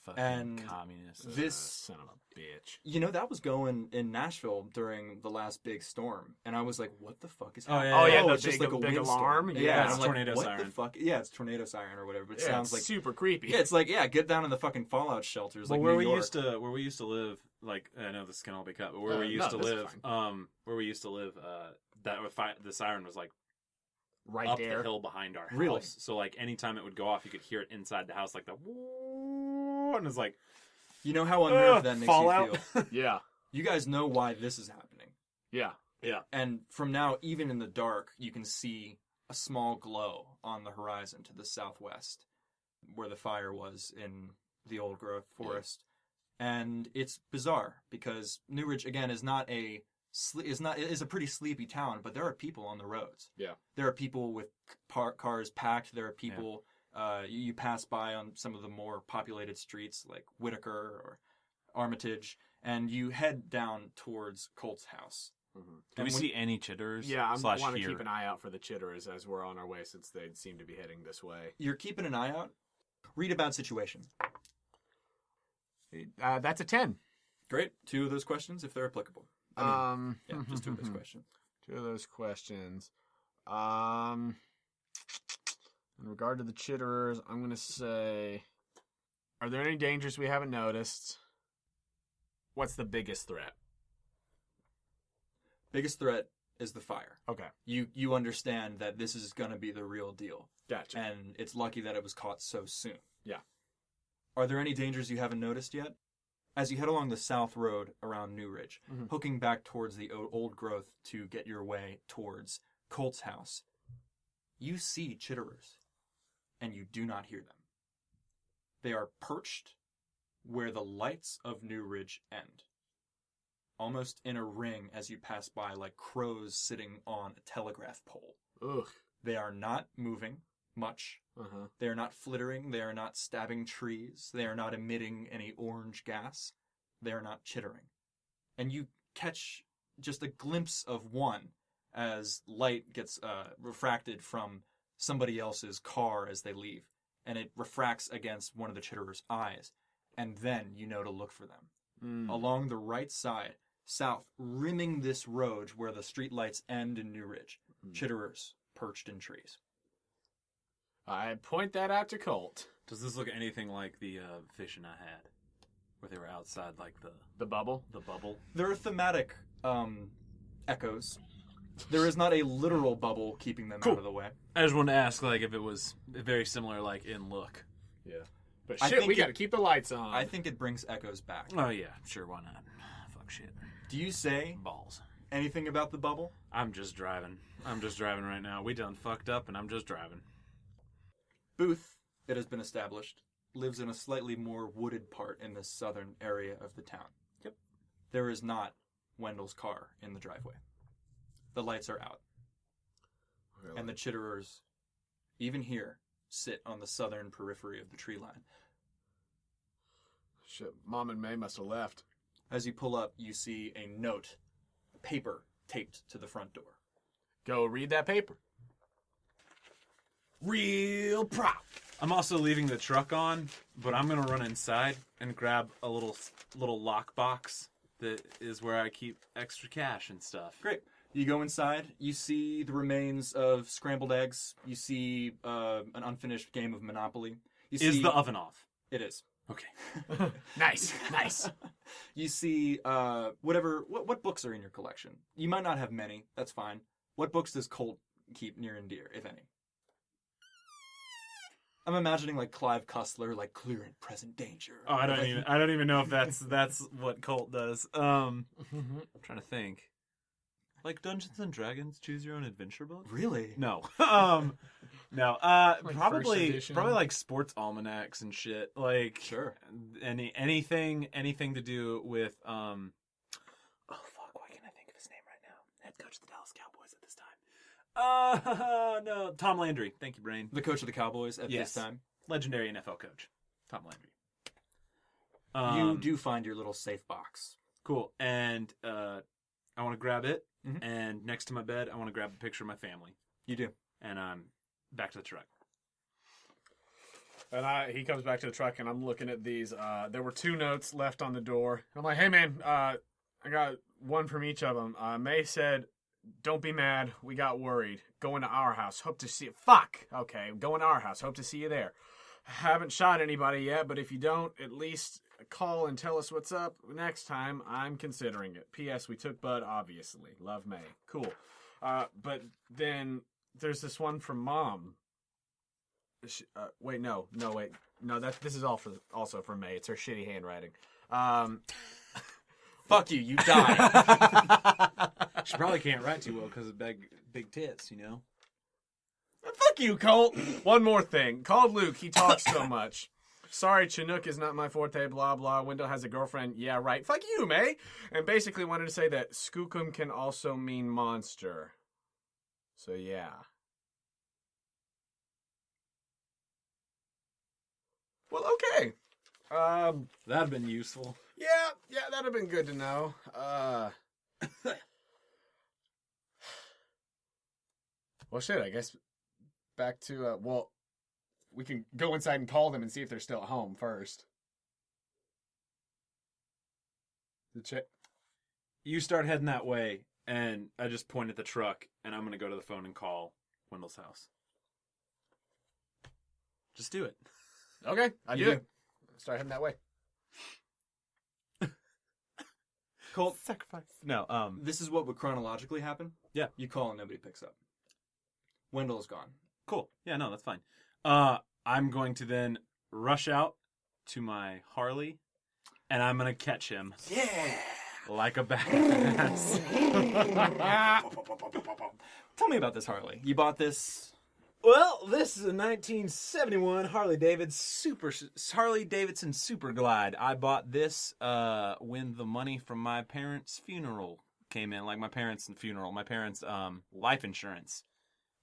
Speaker 3: Fucking
Speaker 1: And
Speaker 3: communists.
Speaker 1: this
Speaker 2: son of a bitch.
Speaker 1: You know, that was going in Nashville during the last big storm, and I was like, "What the fuck is
Speaker 3: Oh,
Speaker 1: happening?"
Speaker 3: yeah, yeah.
Speaker 2: The
Speaker 1: it's just
Speaker 2: big-
Speaker 1: like a
Speaker 2: big
Speaker 1: windstorm.
Speaker 2: alarm?
Speaker 1: Yeah,
Speaker 2: Yeah,
Speaker 1: and
Speaker 3: it's
Speaker 1: I'm like,
Speaker 3: tornado
Speaker 1: what
Speaker 3: siren.
Speaker 1: the fuck? Yeah, it's tornado siren or whatever. But it
Speaker 2: Yeah,
Speaker 1: sounds
Speaker 2: it's
Speaker 1: like
Speaker 2: super creepy.
Speaker 1: yeah, it's like get down in the fucking fallout shelters.
Speaker 3: But
Speaker 1: like
Speaker 3: where
Speaker 1: New
Speaker 3: we
Speaker 1: York.
Speaker 3: used to live, like I know this can all be cut, but where we
Speaker 2: No,
Speaker 3: used to
Speaker 2: this is
Speaker 3: live, the siren was like
Speaker 2: right
Speaker 3: up
Speaker 2: there.
Speaker 3: the hill behind our
Speaker 1: Really?
Speaker 3: house. So like anytime it would go off, you could hear it inside the house, like the woo, and it's like
Speaker 1: You know how unnerved that makes
Speaker 3: fallout.
Speaker 1: you feel.
Speaker 2: Yeah.
Speaker 1: You guys know why this is happening,
Speaker 2: Yeah.
Speaker 3: Yeah,
Speaker 1: and from now, even in the dark, you can see a small glow on the horizon to the southwest, where the fire was in the old growth forest. And it's bizarre because New Ridge again is not a is a pretty sleepy town, but there are people on the roads.
Speaker 2: Yeah.
Speaker 1: There are people with cars packed. There are people you pass by on some of the more populated streets like Whitaker or Armitage, and you head down towards Colt's house.
Speaker 3: Do we see any chitters?
Speaker 2: Yeah, I
Speaker 3: slash
Speaker 2: want to
Speaker 3: hear?
Speaker 2: keep an eye out for the chitterers as we're on our way, since they seem to be heading this way.
Speaker 1: You're keeping an eye out. Read about situation.
Speaker 2: That's a 10.
Speaker 1: Great. 2 of those questions, if they're applicable. I mean, yeah, just 2 of those questions.
Speaker 2: 2 of those questions. In regard to the chitterers, I'm going to say, are there any dangers we haven't noticed? What's the biggest threat?
Speaker 1: Biggest threat is the fire.
Speaker 2: Okay.
Speaker 1: You understand that this is going to be the real deal.
Speaker 2: Gotcha.
Speaker 1: And it's lucky that it was caught so soon.
Speaker 2: Yeah.
Speaker 1: Are there any dangers you haven't noticed yet? As you head along the south road around New Ridge, hooking back towards the old growth to get your way towards Colt's house, you see chitterers, and you do not hear them. They are perched where the lights of New Ridge end, almost in a ring as you pass by, like crows sitting on a telegraph pole.
Speaker 2: Ugh.
Speaker 1: They are not moving much. They are not flittering. They are not stabbing trees. They are not emitting any orange gas. They are not chittering. And you catch just a glimpse of one as light gets refracted from somebody else's car as they leave. And it refracts against one of the chitterers' eyes. And then you know to look for them. Along the right side, south, rimming this road where the street lights end in New Ridge, chitterers perched in trees.
Speaker 2: I point that out to Colt.
Speaker 3: Does this look anything like the vision I had, where they were outside like
Speaker 2: The bubble?
Speaker 3: the bubble?
Speaker 1: There are thematic echoes. There is not a literal bubble keeping them out of the way.
Speaker 3: I just wanted to ask, like, if it was very similar, like in look.
Speaker 2: Yeah. But
Speaker 1: I
Speaker 2: shit,
Speaker 1: think
Speaker 2: we got to keep the lights on.
Speaker 1: I think it brings echoes back.
Speaker 3: Oh yeah, sure, why not? Fuck shit,
Speaker 1: Do you say
Speaker 3: balls.
Speaker 1: anything about the bubble?
Speaker 3: I'm just driving. I'm just driving right now. We done fucked up, and I'm just driving.
Speaker 1: Booth, it has been established, lives in a slightly more wooded part in the southern area of the town.
Speaker 3: Yep.
Speaker 1: There is not Wendell's car in the driveway. The lights are out.
Speaker 2: Really?
Speaker 1: And the chitterers, even here, sit on the southern periphery of the tree line.
Speaker 2: Shit, Mom and May must have left.
Speaker 1: As you pull up, you see a note, paper, taped to the front door.
Speaker 2: Go read that paper.
Speaker 3: Real prop. I'm also leaving the truck on, but I'm gonna run inside and grab a little lock box that is where I keep extra cash and stuff.
Speaker 1: Great. You go inside, you see the remains of scrambled eggs, you see an unfinished game of Monopoly. You see,
Speaker 3: Is the oven off?
Speaker 1: It is.
Speaker 3: Okay.
Speaker 2: Nice, nice.
Speaker 1: You see what books are in your collection? You might not have many, that's fine. What books does Colt keep near and dear, if any? I'm imagining like Clive Cussler, like clear and present danger.
Speaker 3: Oh, I don't even know if that's what Colt does. I'm trying to think. Like Dungeons and Dragons, choose your own adventure book?
Speaker 1: Really?
Speaker 3: No. No.
Speaker 2: Like
Speaker 3: Probably
Speaker 2: first edition?
Speaker 3: like sports almanacs and shit. Like
Speaker 1: Sure.
Speaker 3: anything to do with oh fuck, why can't I think of his name right now? Head coach of the Dallas Cowboys at this time. No, Tom Landry. Thank you, brain.
Speaker 1: The coach of the Cowboys at
Speaker 3: Yes.
Speaker 1: this time.
Speaker 3: Legendary NFL coach, Tom Landry.
Speaker 1: You do find your little safe box.
Speaker 3: Cool. And I want to grab it,
Speaker 1: Mhm.
Speaker 3: and next to my bed, I want to grab a picture of my family.
Speaker 1: You do.
Speaker 3: And I'm back to the truck.
Speaker 2: And he comes back to the truck, and I'm looking at these. There were 2 notes left on the door. I'm like, hey, man, I got one from each of them. May said, don't be mad. We got worried. Going to our house. Hope to see you. Fuck. Okay, going to our house. Hope to see you there. Haven't shot anybody yet, but if you don't, at least call and tell us what's up. Next time, I'm considering it. P.S. We took Bud, obviously. Love, May. Cool. But then there's this one from Mom. Wait, no, this is also from May. It's her shitty handwriting.
Speaker 1: Fuck you, you die.
Speaker 3: She probably can't write too well because of big tits, you know?
Speaker 2: Fuck you, Colt. One more thing. Called Luke. He talks so much. Sorry, Chinook is not my forte, blah, blah. Wendell has a girlfriend. Yeah, right. Fuck you, May. And basically wanted to say that skookum can also mean monster. So, yeah. Well, okay.
Speaker 3: That'd have been useful.
Speaker 2: Yeah, that'd have been good to know. Well, shit, I guess back to, we can go inside and call them and see if they're still at home first.
Speaker 3: You start heading that way, and I just point at the truck, and I'm going to go to the phone and call Wendell's house. Just do it.
Speaker 2: Okay, I
Speaker 1: You
Speaker 2: do
Speaker 1: do.
Speaker 2: it. Start heading that way.
Speaker 1: Colt,
Speaker 3: Sacrifice. No,
Speaker 1: this is what would chronologically happen.
Speaker 3: Yeah.
Speaker 1: You call and nobody picks up. Wendell is gone.
Speaker 3: cool. Yeah, no, that's fine. I'm going to then rush out to my Harley, and I'm going to catch him.
Speaker 1: Yeah.
Speaker 3: Like a badass.
Speaker 1: Tell me about this Harley. You bought this.
Speaker 3: Well, this is a 1971 Harley Davidson Super Glide. I bought this when the money from my parents' funeral came in, like my parents' funeral, my parents' life insurance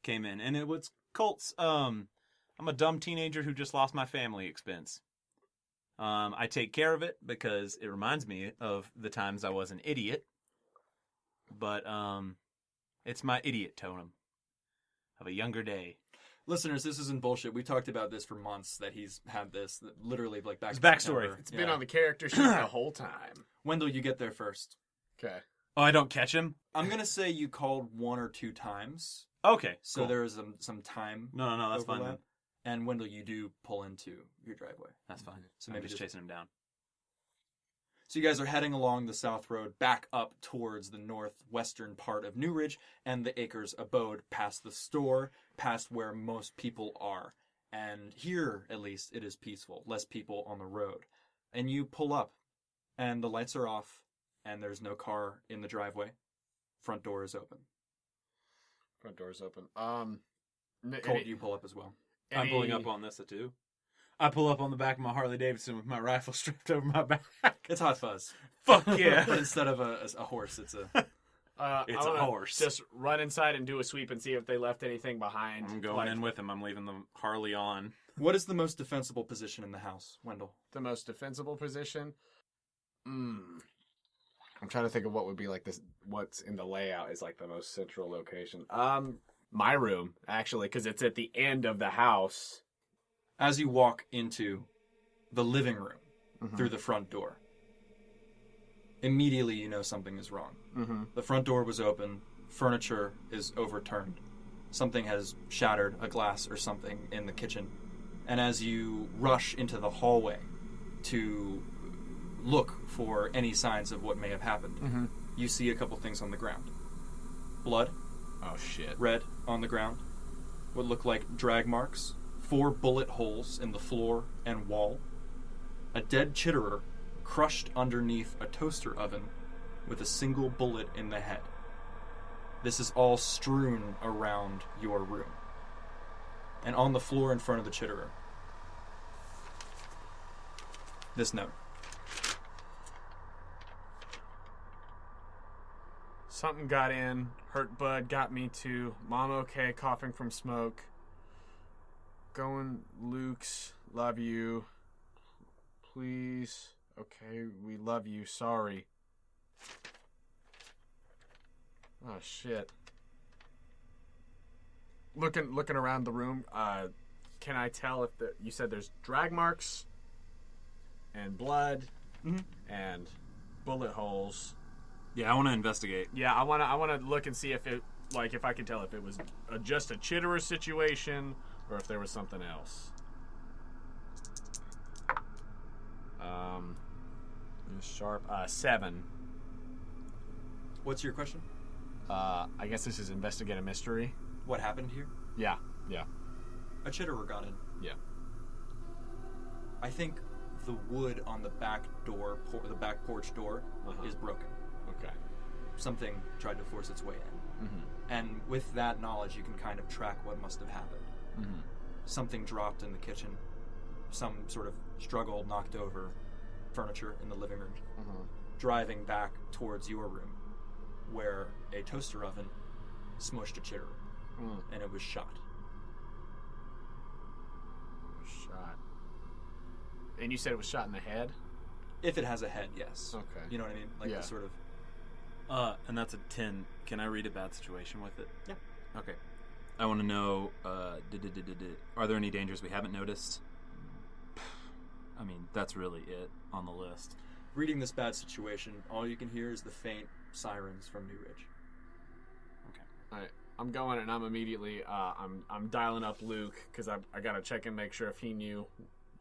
Speaker 3: came in, and it was Colt's. I'm a dumb teenager who just lost my family expense. I take care of it because it reminds me of the times I was an idiot. But it's my idiot totem of a younger day.
Speaker 1: Listeners, this isn't bullshit. We talked about this for months, that he's had this, literally like back
Speaker 3: It's
Speaker 1: in
Speaker 3: backstory.
Speaker 1: September.
Speaker 2: It's been on the character sheet the whole time.
Speaker 1: Wendell, you get there first.
Speaker 2: Okay.
Speaker 3: Oh, I don't catch him?
Speaker 1: I'm going to say you called 1 or 2 times.
Speaker 3: Okay,
Speaker 1: So
Speaker 3: cool.
Speaker 1: there is some time
Speaker 3: No, that's fine.
Speaker 1: overlap.
Speaker 3: Then.
Speaker 1: And Wendell, you do pull into your driveway.
Speaker 3: That's fine.
Speaker 1: So
Speaker 3: I'm
Speaker 1: maybe
Speaker 3: just
Speaker 1: just-
Speaker 3: chasing him down.
Speaker 1: So you guys are heading along the south road back up towards the northwestern part of New Ridge and the Acres abode, past the store, past where most people are. And here, at least, it is peaceful. Less people on the road. And you pull up, and the lights are off, and there's no car in the driveway. Front door is open.
Speaker 2: Front door's open.
Speaker 1: Colt, you pull up as well.
Speaker 3: I'm pulling up on this too. I pull up on the back of my Harley Davidson with my rifle strapped over my back.
Speaker 1: It's Hot Fuzz.
Speaker 3: Fuck
Speaker 1: But
Speaker 3: yeah.
Speaker 1: instead of a horse, it's a...
Speaker 3: It's
Speaker 2: I
Speaker 3: a
Speaker 2: wanna
Speaker 3: horse.
Speaker 2: Just run inside and do a sweep and see if they left anything behind.
Speaker 3: I'm going
Speaker 2: Like,
Speaker 3: in with him. I'm leaving the Harley on.
Speaker 1: What is the most defensible position in the house, Wendell?
Speaker 2: the most defensible position. I'm trying to think of what would be like this. What's in the layout is like the most central location. My room actually, because it's at the end of the house.
Speaker 1: As you walk into the living room through the front door, immediately you know something is wrong.
Speaker 2: Mm-hmm.
Speaker 1: The front door was open, furniture is overturned, something has shattered, a glass or something in the kitchen. And as you rush into the hallway to look for any signs of what may have happened, you see a couple things on the ground. Blood,
Speaker 2: Oh shit!
Speaker 1: red on the ground, what look like drag marks, 4 bullet holes in the floor and wall, a dead chitterer crushed underneath a toaster oven with a single bullet in the head. This is all strewn around your room. And on the floor in front of the chitterer, this note.
Speaker 2: Something got in. Hurt Bud got me too. Mom okay, coughing from smoke. Going Luke's. Love you. Please. Okay, we love you. Sorry. Oh, shit. Looking around the room, can I tell if you said there's drag marks and blood and bullet holes?
Speaker 3: Yeah, I want to investigate.
Speaker 2: Yeah, I want to look and see if it, like, if I can tell if it was just a chitterer situation or if there was something else. Sharp 7.
Speaker 1: What's your question?
Speaker 2: I guess this is investigate a mystery.
Speaker 1: What happened here?
Speaker 2: Yeah.
Speaker 1: A chitterer got in.
Speaker 2: Yeah.
Speaker 1: I think the wood on the back door, the back porch door, is broken.
Speaker 2: Okay.
Speaker 1: Something tried to force its way in.
Speaker 2: Mm-hmm.
Speaker 1: And with that knowledge, you can kind of track what must have happened.
Speaker 2: Mm-hmm.
Speaker 1: Something dropped in the kitchen. Some sort of struggle knocked over furniture in the living room.
Speaker 2: Mm-hmm.
Speaker 1: Driving back towards your room, where a toaster oven smushed a chitterer, and it was shot.
Speaker 2: Shot. And you said it was shot in the head?
Speaker 1: If it has a head, yes.
Speaker 2: Okay.
Speaker 1: You know what I mean? Like
Speaker 2: Yeah.
Speaker 1: the sort of...
Speaker 3: And that's a 10. Can I read a bad situation with it?
Speaker 1: Yeah.
Speaker 3: Okay. I want to know, are there any dangers we haven't noticed? I mean, that's really it on the list.
Speaker 1: Reading this bad situation, all you can hear is the faint sirens from New Ridge.
Speaker 3: Okay.
Speaker 2: All right. I'm going and I'm immediately, I'm dialing up Luke because I got to check and make sure if he knew,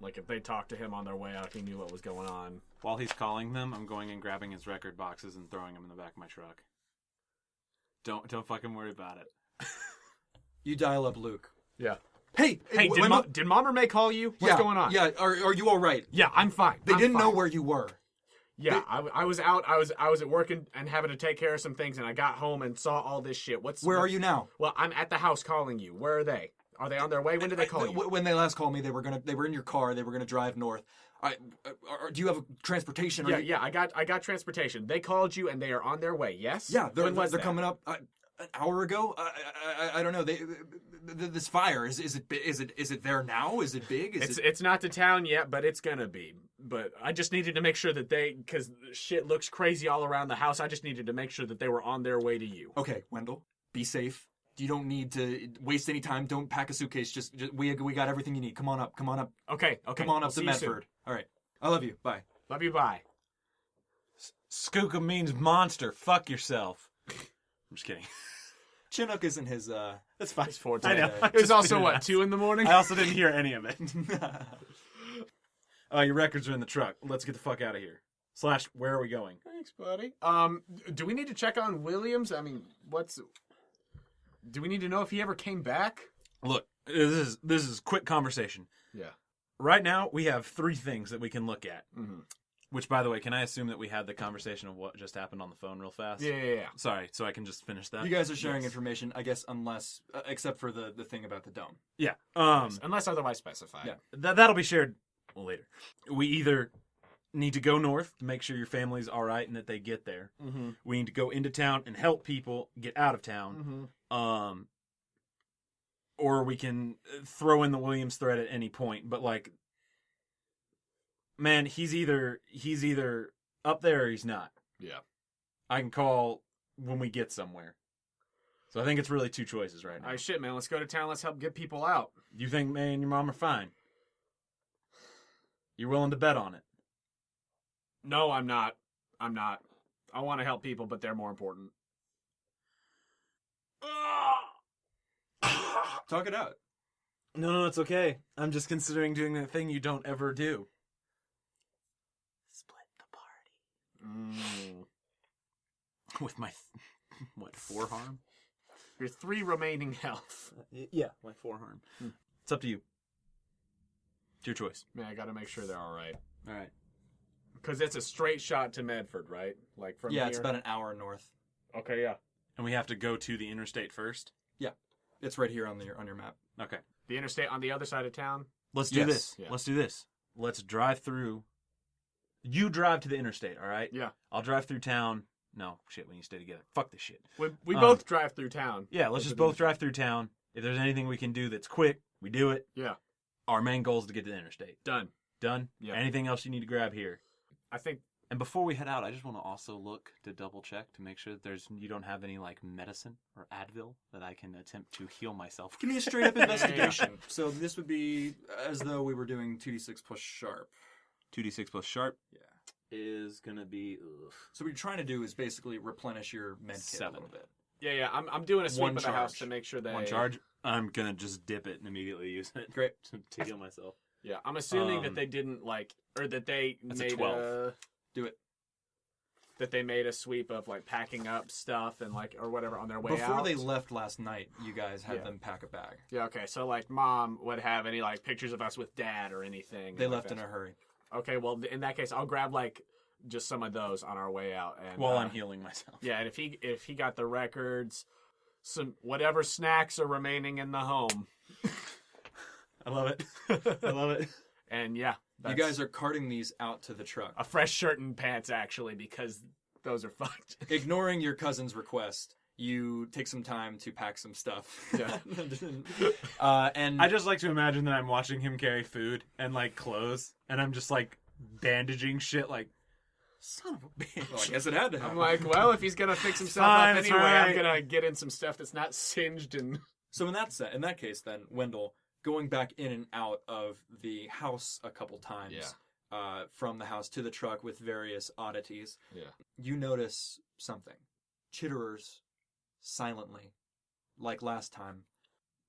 Speaker 2: like if they talked to him on their way out, he knew what was going on.
Speaker 3: While he's calling them, I'm going and grabbing his record boxes and throwing them in the back of my truck. Don't fucking worry about it.
Speaker 1: You dial up Luke.
Speaker 2: Yeah.
Speaker 1: Hey,
Speaker 2: did Mom or May call you? What's going on?
Speaker 1: Yeah, are you all right?
Speaker 2: Yeah, I'm fine.
Speaker 1: They
Speaker 2: I'm
Speaker 1: didn't know
Speaker 2: fine.
Speaker 1: where you were.
Speaker 2: Yeah, I was out. I was at work and having to take care of some things, and I got home and saw all this shit.
Speaker 1: Where are you now?
Speaker 2: Well, I'm at the house calling you. Where are they? Are they on their way? When did they call you?
Speaker 1: When they last called me, they were in your car. They were gonna drive north. Do you have transportation?
Speaker 2: Yeah, I got transportation. They called you and they are on their way. Yes.
Speaker 1: Yeah, they're
Speaker 2: that?
Speaker 1: coming up. An hour ago. I don't know. This fire is it there now? Is it big?
Speaker 2: It's not to town yet, but it's gonna be. But I just needed to make sure that because shit looks crazy all around the house. I just needed to make sure that they were on their way to you.
Speaker 1: Okay, Wendell, be safe. You don't need to waste any time. Don't pack a suitcase. Just we got everything you need. Come on up.
Speaker 2: Okay.
Speaker 1: Come on up to Medford. All right. I love you. Bye.
Speaker 2: Love you. Bye.
Speaker 3: Skooka means monster. Fuck yourself. I'm just kidding.
Speaker 1: Chinook isn't his.
Speaker 3: That's fine.
Speaker 2: It's 4:10.
Speaker 3: I know.
Speaker 2: It was also what 2 in the morning.
Speaker 3: I also didn't hear any of it. Your records are in the truck. Let's get the fuck out of here. / where are we going?
Speaker 2: Thanks, buddy. Do we need to check on Williams? I mean, do we need to know if he ever came back?
Speaker 3: Look, this is quick conversation.
Speaker 2: Yeah.
Speaker 3: Right now, we have 3 things that we can look at.
Speaker 2: Mm-hmm.
Speaker 3: Which, by the way, can I assume that we had the conversation of what just happened on the phone real fast?
Speaker 2: Yeah.
Speaker 3: Sorry, so I can just finish that.
Speaker 1: You guys are sharing information, I guess, unless except for the thing about the dome.
Speaker 3: Yeah.
Speaker 2: Unless otherwise specified.
Speaker 1: Yeah.
Speaker 3: That'll be shared later. We either need to go north to make sure your family's all right and that they get there.
Speaker 2: Mm-hmm.
Speaker 3: We need to go into town and help people get out of town.
Speaker 2: Mm-hmm.
Speaker 3: Or we can throw in the Williams thread at any point. But like, man, he's either up there or he's not.
Speaker 2: Yeah.
Speaker 3: I can call when we get somewhere. So I think it's really 2 choices right now.
Speaker 2: All right, shit, man. Let's go to town. Let's help get people out.
Speaker 3: You think May and your mom are fine? You're willing to bet on it?
Speaker 2: No, I'm not. I want to help people, but they're more important.
Speaker 1: Talk it out.
Speaker 3: No, it's okay. I'm just considering doing that thing you don't ever do. Split the party. With my, 4 harm?
Speaker 2: Your 3 remaining health.
Speaker 3: Yeah, my 4 harm. It's up to you. It's your choice.
Speaker 2: Man, I got to make sure they're all right.
Speaker 3: All right.
Speaker 2: Because it's a straight shot to Medford, right? Like from
Speaker 1: Yeah,
Speaker 2: here?
Speaker 1: it's about an hour north.
Speaker 2: Okay, yeah.
Speaker 3: And we have to go to the interstate first?
Speaker 1: Yeah, it's right here on your map.
Speaker 3: Okay.
Speaker 2: The interstate on the other side of town?
Speaker 3: Let's do
Speaker 1: Yes.
Speaker 3: this.
Speaker 2: Yeah.
Speaker 3: Let's do this. Let's drive through. You drive to the interstate, all right?
Speaker 2: Yeah.
Speaker 3: I'll drive through town. No, shit, we need to stay together. Fuck this shit.
Speaker 2: We both drive through town.
Speaker 3: Yeah, let's just both drive through town. If there's anything we can do that's quick, we do it.
Speaker 2: Yeah.
Speaker 3: Our main goal is to get to the interstate.
Speaker 2: Done.
Speaker 3: Done?
Speaker 2: Yeah.
Speaker 3: Anything else you need to grab here?
Speaker 2: I think.
Speaker 3: And before we head out, I just want to also look to double check to make sure that you don't have any like medicine or Advil that I can attempt to heal myself.
Speaker 1: Give me a straight up investigation. So this would be as though we were doing 2d6 plus sharp.
Speaker 3: 2d6 plus sharp.
Speaker 1: Yeah.
Speaker 3: Is gonna be.
Speaker 1: So what you're trying to do is basically replenish your med kit
Speaker 3: 7.
Speaker 1: a little bit.
Speaker 2: Yeah. I'm doing a sweep
Speaker 1: One
Speaker 2: of the house
Speaker 1: charge.
Speaker 2: to make sure that
Speaker 3: 1 charge. I'm gonna just dip it and immediately use it.
Speaker 1: Great.
Speaker 3: To heal myself.
Speaker 2: Yeah, I'm assuming that they didn't or that they
Speaker 3: That's
Speaker 2: made
Speaker 3: a 12.
Speaker 1: Do it.
Speaker 2: That they made a sweep of like packing up stuff and like or whatever on their way
Speaker 1: Before
Speaker 2: out.
Speaker 1: they left last night, you guys had
Speaker 2: Yeah.
Speaker 1: them pack a bag.
Speaker 2: Yeah, okay. So like Mom would have any like pictures of us with Dad or anything.
Speaker 1: They
Speaker 2: like
Speaker 1: left
Speaker 2: that.
Speaker 1: in a hurry.
Speaker 2: Okay, well in that case, I'll grab like just some of those on our way out. And
Speaker 3: While I'm healing myself.
Speaker 2: yeah, and if he got the records, some whatever snacks are remaining in the home,
Speaker 3: I love it. I love it.
Speaker 2: and yeah,
Speaker 1: You guys are carting these out to the truck.
Speaker 2: a fresh shirt and pants actually because those are fucked.
Speaker 1: Ignoring your cousin's request, you take some time to pack some stuff.
Speaker 2: Yeah.
Speaker 1: And
Speaker 3: I just like to imagine that I'm watching him carry food and like clothes, and I'm just like bandaging shit. Like, son of a bitch.
Speaker 1: well, I guess it had to
Speaker 2: I'm
Speaker 1: happen.
Speaker 2: like, well, if he's gonna fix himself
Speaker 3: Fine,
Speaker 2: up
Speaker 3: it's
Speaker 2: anyway, I'm
Speaker 3: right.
Speaker 2: gonna get in some stuff that's not singed and.
Speaker 1: So in that case, then Wendell, going back in and out of the house a couple times, from the house to the truck with various oddities, you notice something. Chitterers, silently, like last time,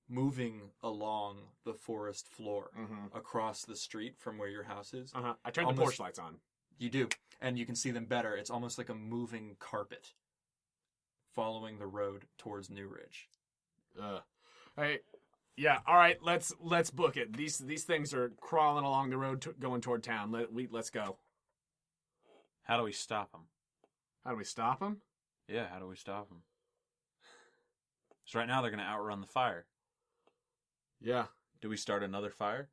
Speaker 1: moving along the forest floor across the street from where your house is.
Speaker 2: I turned the porch lights on.
Speaker 1: You do, and you can see them better. It's almost like a moving carpet following the road towards New Ridge.
Speaker 2: Hey, yeah, all right. Let's book it. These things are crawling along the road going toward town. Let's go.
Speaker 3: How do we stop him?
Speaker 2: How do we stop them?
Speaker 3: Yeah, how do we stop him? So right now they're gonna outrun the fire.
Speaker 2: Yeah.
Speaker 3: Do we start another fire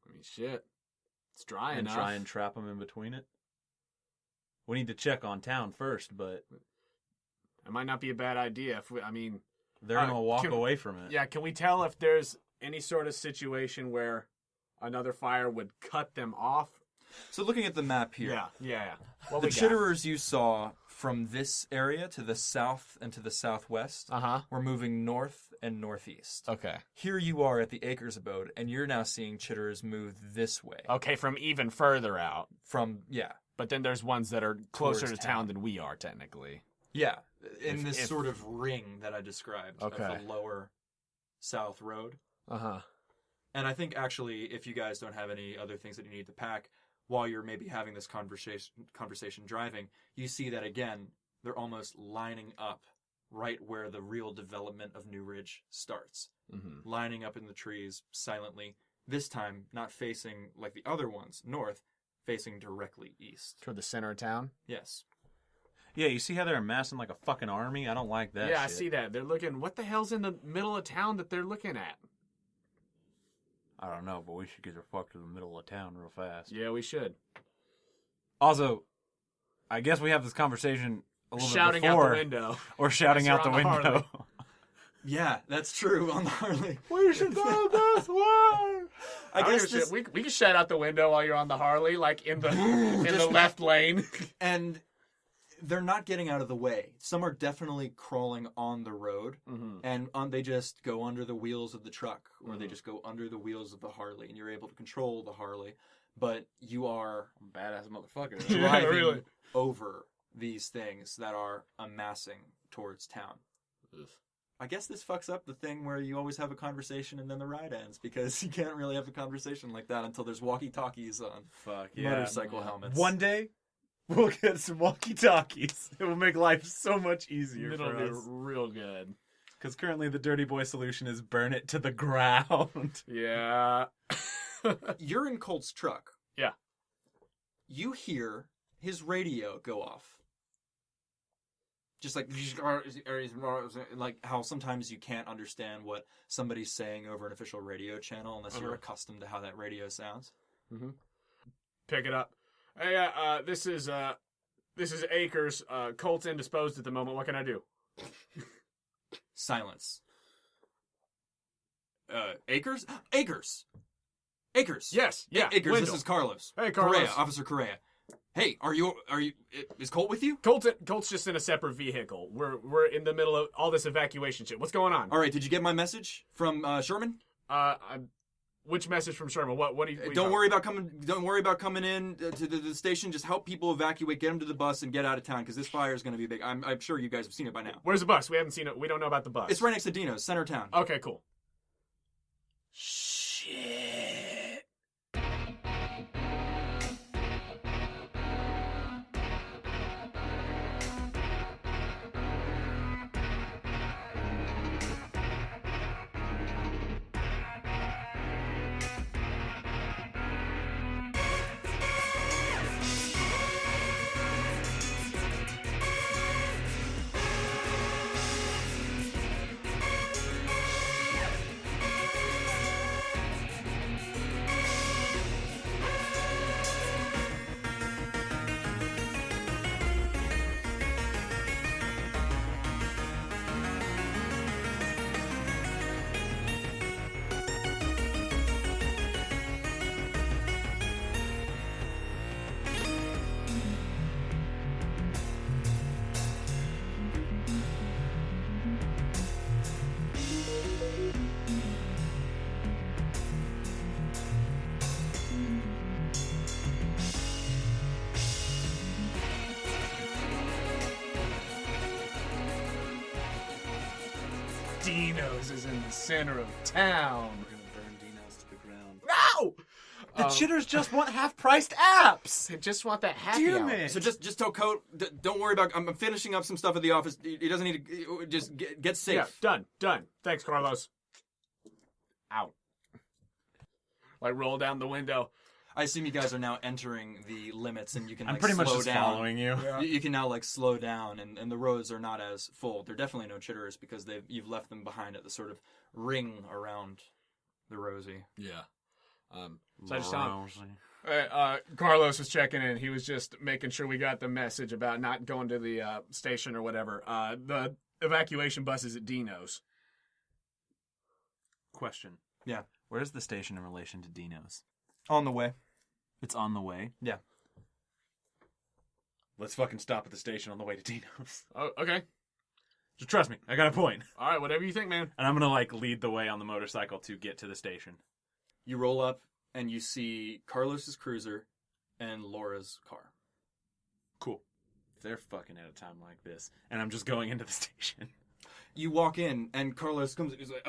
Speaker 2: I mean, shit. It's dry
Speaker 3: and
Speaker 2: enough.
Speaker 3: try and trap them in between it? We need to check on town first, but
Speaker 2: It might not be a bad idea.
Speaker 3: they're gonna walk
Speaker 2: can-
Speaker 3: away from it.
Speaker 2: Yeah. Can we tell if there's any sort of situation where another fire would cut them off?
Speaker 1: So looking at the map here,
Speaker 2: Yeah.
Speaker 1: the chitterers you saw from this area to the south and to the southwest were moving north and northeast.
Speaker 2: Okay.
Speaker 1: Here you are at the Acres abode, and you're now seeing chitterers move this way.
Speaker 2: Okay, from even further out.
Speaker 1: Yeah.
Speaker 2: But then there's ones that are closer
Speaker 1: Towards
Speaker 2: to town
Speaker 1: town.
Speaker 2: than we are, technically.
Speaker 1: Yeah, in this
Speaker 2: if-
Speaker 1: sort of ring that I described of
Speaker 2: Okay.
Speaker 1: the lower south road.
Speaker 2: Uh-huh.
Speaker 1: And I think actually, if you guys don't have any other things that you need to pack while you're maybe having this conversation driving, you see that again, they're almost lining up right where the real development of New Ridge starts.
Speaker 2: Mm-hmm.
Speaker 1: Lining up in the trees silently, this time not facing like the other ones, north, facing directly east.
Speaker 2: Toward the center of town?
Speaker 1: Yes.
Speaker 3: Yeah, you see how they're amassing like a fucking army? I don't like that
Speaker 2: Yeah, I
Speaker 3: shit.
Speaker 2: see that. They're looking... What the hell's in the middle of town that they're looking at?
Speaker 3: I don't know, but we should get her fucked to the middle of town real fast.
Speaker 2: Yeah, we should.
Speaker 3: Also, I guess we have this conversation a little
Speaker 2: Shouting
Speaker 3: bit before.
Speaker 2: out the window.
Speaker 3: Or shouting
Speaker 2: As
Speaker 3: out the
Speaker 2: you're on the
Speaker 3: window.
Speaker 1: Yeah, that's true on the Harley.
Speaker 3: We should go this way!
Speaker 1: I guess this,
Speaker 2: we can shout out the window while you're on the Harley, like in the left lane.
Speaker 1: and they're not getting out of the way. Some are definitely crawling on the road, and they just go under the wheels of the truck, or they just go under the wheels of the Harley, and you're able to control the Harley. But you are
Speaker 3: Badass motherfucker.
Speaker 1: driving
Speaker 2: really.
Speaker 1: over these things that are amassing towards town. I guess this fucks up the thing where you always have a conversation and then the ride ends, because you can't really have a conversation like that until there's walkie-talkies on
Speaker 3: Fuck yeah.
Speaker 1: motorcycle helmets.
Speaker 3: One day, we'll get some walkie-talkies. It will make life so much easier
Speaker 2: It'll
Speaker 3: for
Speaker 2: be
Speaker 3: us.
Speaker 2: real good.
Speaker 3: Because currently the dirty boy solution is burn it to the ground.
Speaker 2: Yeah.
Speaker 1: You're in Colt's truck.
Speaker 2: Yeah.
Speaker 1: You hear his radio go off. Just like how sometimes you can't understand what somebody's saying over an official radio channel unless you're accustomed to how that radio sounds.
Speaker 2: Mm-hmm. Pick it up. Hey, this is Acres. Colt's indisposed at the moment. What can I do?
Speaker 1: Silence. Acres? Acres! Akers.
Speaker 2: Yes, yeah.
Speaker 1: Akers,
Speaker 2: Wendell.
Speaker 1: this is Carlos.
Speaker 2: Hey, Carlos.
Speaker 1: Correa, Officer Correa. Hey, are you? Is Colt with you?
Speaker 2: Colt's just in a separate vehicle. We're in the middle of all this evacuation shit. What's going on?
Speaker 1: All right, did you get my message from Sherman?
Speaker 2: Which message from Sherman? What do you?
Speaker 1: Don't worry about coming in to the station. Just help people evacuate. Get them to the bus and get out of town because this fire is going to be big. I'm sure you guys have seen it by now.
Speaker 2: Where's the bus? We haven't seen it. We don't know about the bus.
Speaker 1: It's right next to Dino's, center of town.
Speaker 2: Okay, cool. Shit. Dino's is in the center of town.
Speaker 3: We're gonna burn Dino's to the ground.
Speaker 2: No!
Speaker 3: The chitters just want half-priced apps.
Speaker 2: They just want that happy
Speaker 3: Damn
Speaker 2: hour.
Speaker 3: it.
Speaker 1: So just tell Colt. Don't worry about. I'm finishing up some stuff at the office. He doesn't need to. Just get safe.
Speaker 2: Yeah, done. Thanks, Carlos. Out. Like roll down the window.
Speaker 1: I assume you guys are now entering the limits, and you can.
Speaker 3: I'm
Speaker 1: Like,
Speaker 3: pretty much
Speaker 1: slow
Speaker 3: just
Speaker 1: down.
Speaker 3: following you.
Speaker 2: Yeah.
Speaker 1: You can now like slow down, and the roads are not as full. There are definitely no chitterers because you've left them behind at the sort of ring around the Rosie.
Speaker 2: Yeah. So I just saw Carlos was checking in. He was just making sure we got the message about not going to the station or whatever. The evacuation bus is at Dino's.
Speaker 3: Question.
Speaker 1: Yeah.
Speaker 3: Where's the station in relation to Dino's?
Speaker 1: On the way.
Speaker 3: It's on the way.
Speaker 1: Yeah.
Speaker 3: Let's fucking stop at the station on the way to Dino's.
Speaker 2: Oh, okay.
Speaker 3: Just trust me. I got a point.
Speaker 2: All right, whatever you think, man.
Speaker 3: And I'm gonna like lead the way on the motorcycle to get to the station.
Speaker 1: You roll up, and you see Carlos's cruiser and Laura's car.
Speaker 3: Cool. They're fucking at a time like this, and I'm just going into the station.
Speaker 1: You walk in, and Carlos comes. He's like,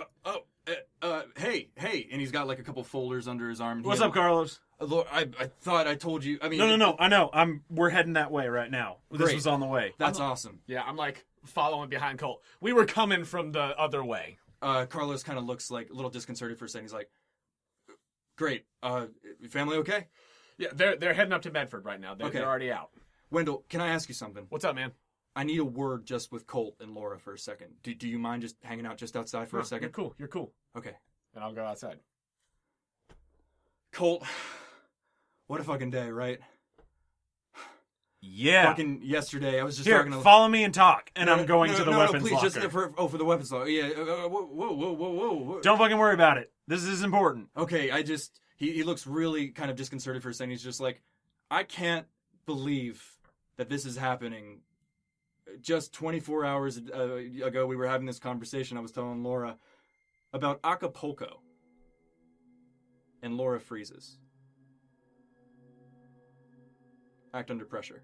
Speaker 1: hey, and he's got like a couple folders under his arm.
Speaker 3: What's up, Carlos?
Speaker 1: I thought I told you. I mean,
Speaker 3: No. I know. We're heading that way right now. This
Speaker 1: Great.
Speaker 3: was on the way.
Speaker 1: That's awesome.
Speaker 2: Yeah, I'm like following behind Colt. We were coming from the other way.
Speaker 1: Carlos kind of looks like a little disconcerted for a second. He's like, great. Family okay?
Speaker 2: Yeah, they're heading up to Medford right now.
Speaker 1: Okay.
Speaker 2: They're already out.
Speaker 1: Wendell, can I ask you something?
Speaker 2: What's up, man?
Speaker 1: I need a word just with Colt and Laura for a second. Do you mind just hanging out just outside for a second?
Speaker 2: You're cool.
Speaker 1: Okay.
Speaker 2: And I'll go outside.
Speaker 1: Colt, what a fucking day, right?
Speaker 3: Yeah.
Speaker 1: Fucking yesterday, I was just
Speaker 3: Here,
Speaker 1: talking to...
Speaker 3: follow me and talk, and I'm going to the weapons
Speaker 1: please,
Speaker 3: locker.
Speaker 1: just for the weapons locker. Yeah. Whoa.
Speaker 3: Don't fucking worry about it. This is important.
Speaker 1: Okay, he looks really kind of disconcerted for a second. He's just like, I can't believe that this is happening. Just 24 hours ago, we were having this conversation. I was telling Laura about Acapulco. And Laura freezes. Act under pressure.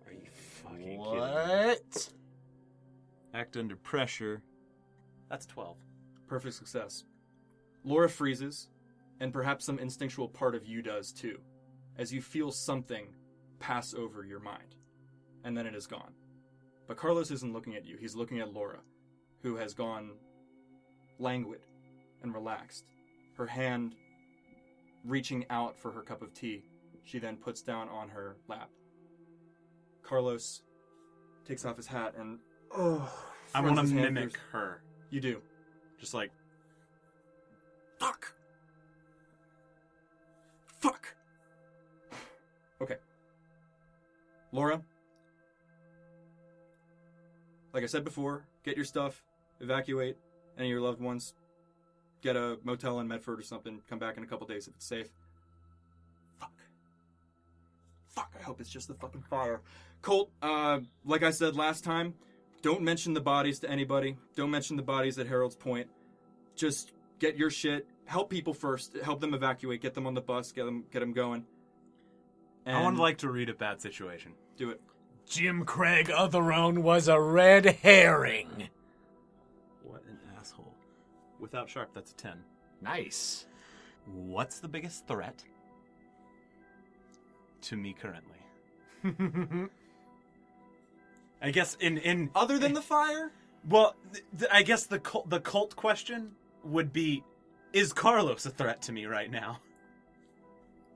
Speaker 3: Are you fucking kidding me?
Speaker 2: What?
Speaker 3: Act under pressure. That's 12.
Speaker 1: Perfect success. Laura freezes, and perhaps some instinctual part of you does too, as you feel something pass over your mind. And then it is gone. But Carlos isn't looking at you. He's looking at Laura, who has gone languid and relaxed. Her hand reaching out for her cup of tea, she then puts down on her lap. Carlos takes off his hat and
Speaker 3: I want to
Speaker 1: runs his hand
Speaker 3: mimic
Speaker 1: through-
Speaker 3: her.
Speaker 1: You do.
Speaker 3: Just like,
Speaker 1: Fuck. Okay. Laura, like I said before, get your stuff, evacuate any of your loved ones. get a motel in Medford or something. Come back in a couple days if it's safe. Fuck, I hope it's just the fucking fire. Colt, like I said last time, don't mention the bodies to anybody. Don't mention the bodies at Harold's Point. Just get your shit. Help people first. Help them evacuate. Get them on the bus. Get them going. And
Speaker 3: I would like to read a bad situation.
Speaker 1: do it.
Speaker 2: Jim Craig Otherone was a red herring.
Speaker 3: What an asshole. Without Sharp, that's a 10.
Speaker 2: Nice.
Speaker 3: What's the biggest threat to me currently? I guess in
Speaker 1: Other than the fire?
Speaker 3: well, I guess the cult question would be, is Carlos a threat to me right now?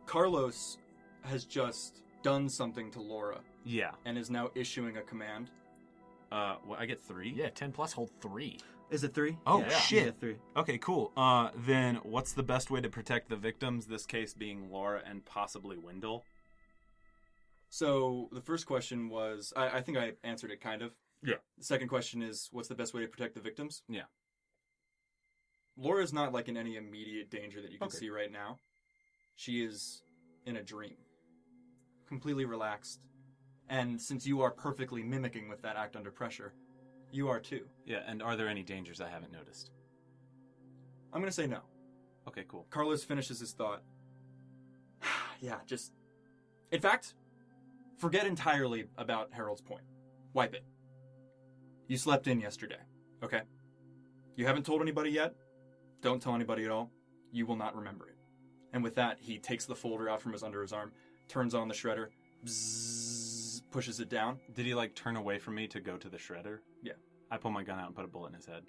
Speaker 1: Carlos has just done something to Laura
Speaker 3: Yeah.
Speaker 1: and is now issuing a command.
Speaker 3: Well, I get 3.
Speaker 2: Yeah, 10 plus hold 3.
Speaker 1: Is it 3?
Speaker 3: Oh,
Speaker 2: Yeah.
Speaker 3: shit.
Speaker 1: Yeah, 3.
Speaker 3: Okay, cool. Then what's the best way to protect the victims? This case being Laura and possibly Wendell.
Speaker 1: So the first question was, I think I answered it kind of.
Speaker 3: Yeah.
Speaker 1: The second question is, what's the best way to protect the victims?
Speaker 3: Yeah.
Speaker 1: Laura's not like in any immediate danger that you can
Speaker 3: Okay.
Speaker 1: see right now. She is in a dream. Completely relaxed. And since you are perfectly mimicking with that act under pressure, you are too.
Speaker 3: Yeah, and are there any dangers I haven't noticed?
Speaker 1: I'm going to say no.
Speaker 3: Okay, cool.
Speaker 1: Carlos finishes his thought. Yeah, just... In fact, forget entirely about Harold's Point. Wipe it. You slept in yesterday, okay? You haven't told anybody yet? Don't tell anybody at all. You will not remember it. And with that, he takes the folder out from under his arm, turns on the shredder, bzzz, pushes it down.
Speaker 3: Did he, like, turn away from me to go to the shredder?
Speaker 1: Yeah.
Speaker 3: I pull my gun out and put a bullet in his head.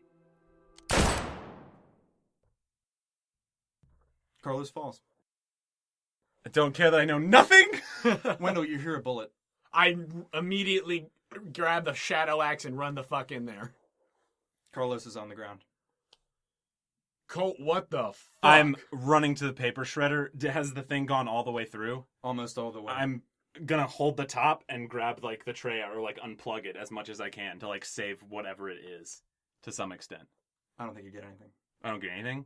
Speaker 1: Carlos falls.
Speaker 3: I don't care that I know nothing!
Speaker 1: Wendell, you hear a bullet.
Speaker 2: I immediately grab the shadow axe and run the fuck in there.
Speaker 1: Carlos is on the ground.
Speaker 2: Colt, what the fuck?
Speaker 3: I'm running to the paper shredder. Has the thing gone all the way through?
Speaker 1: Almost all the way.
Speaker 3: I'm gonna hold the top and grab, like, the tray or, like, unplug it as much as I can to, like, save whatever it is to some extent.
Speaker 1: I don't think you get anything.
Speaker 3: I don't get anything?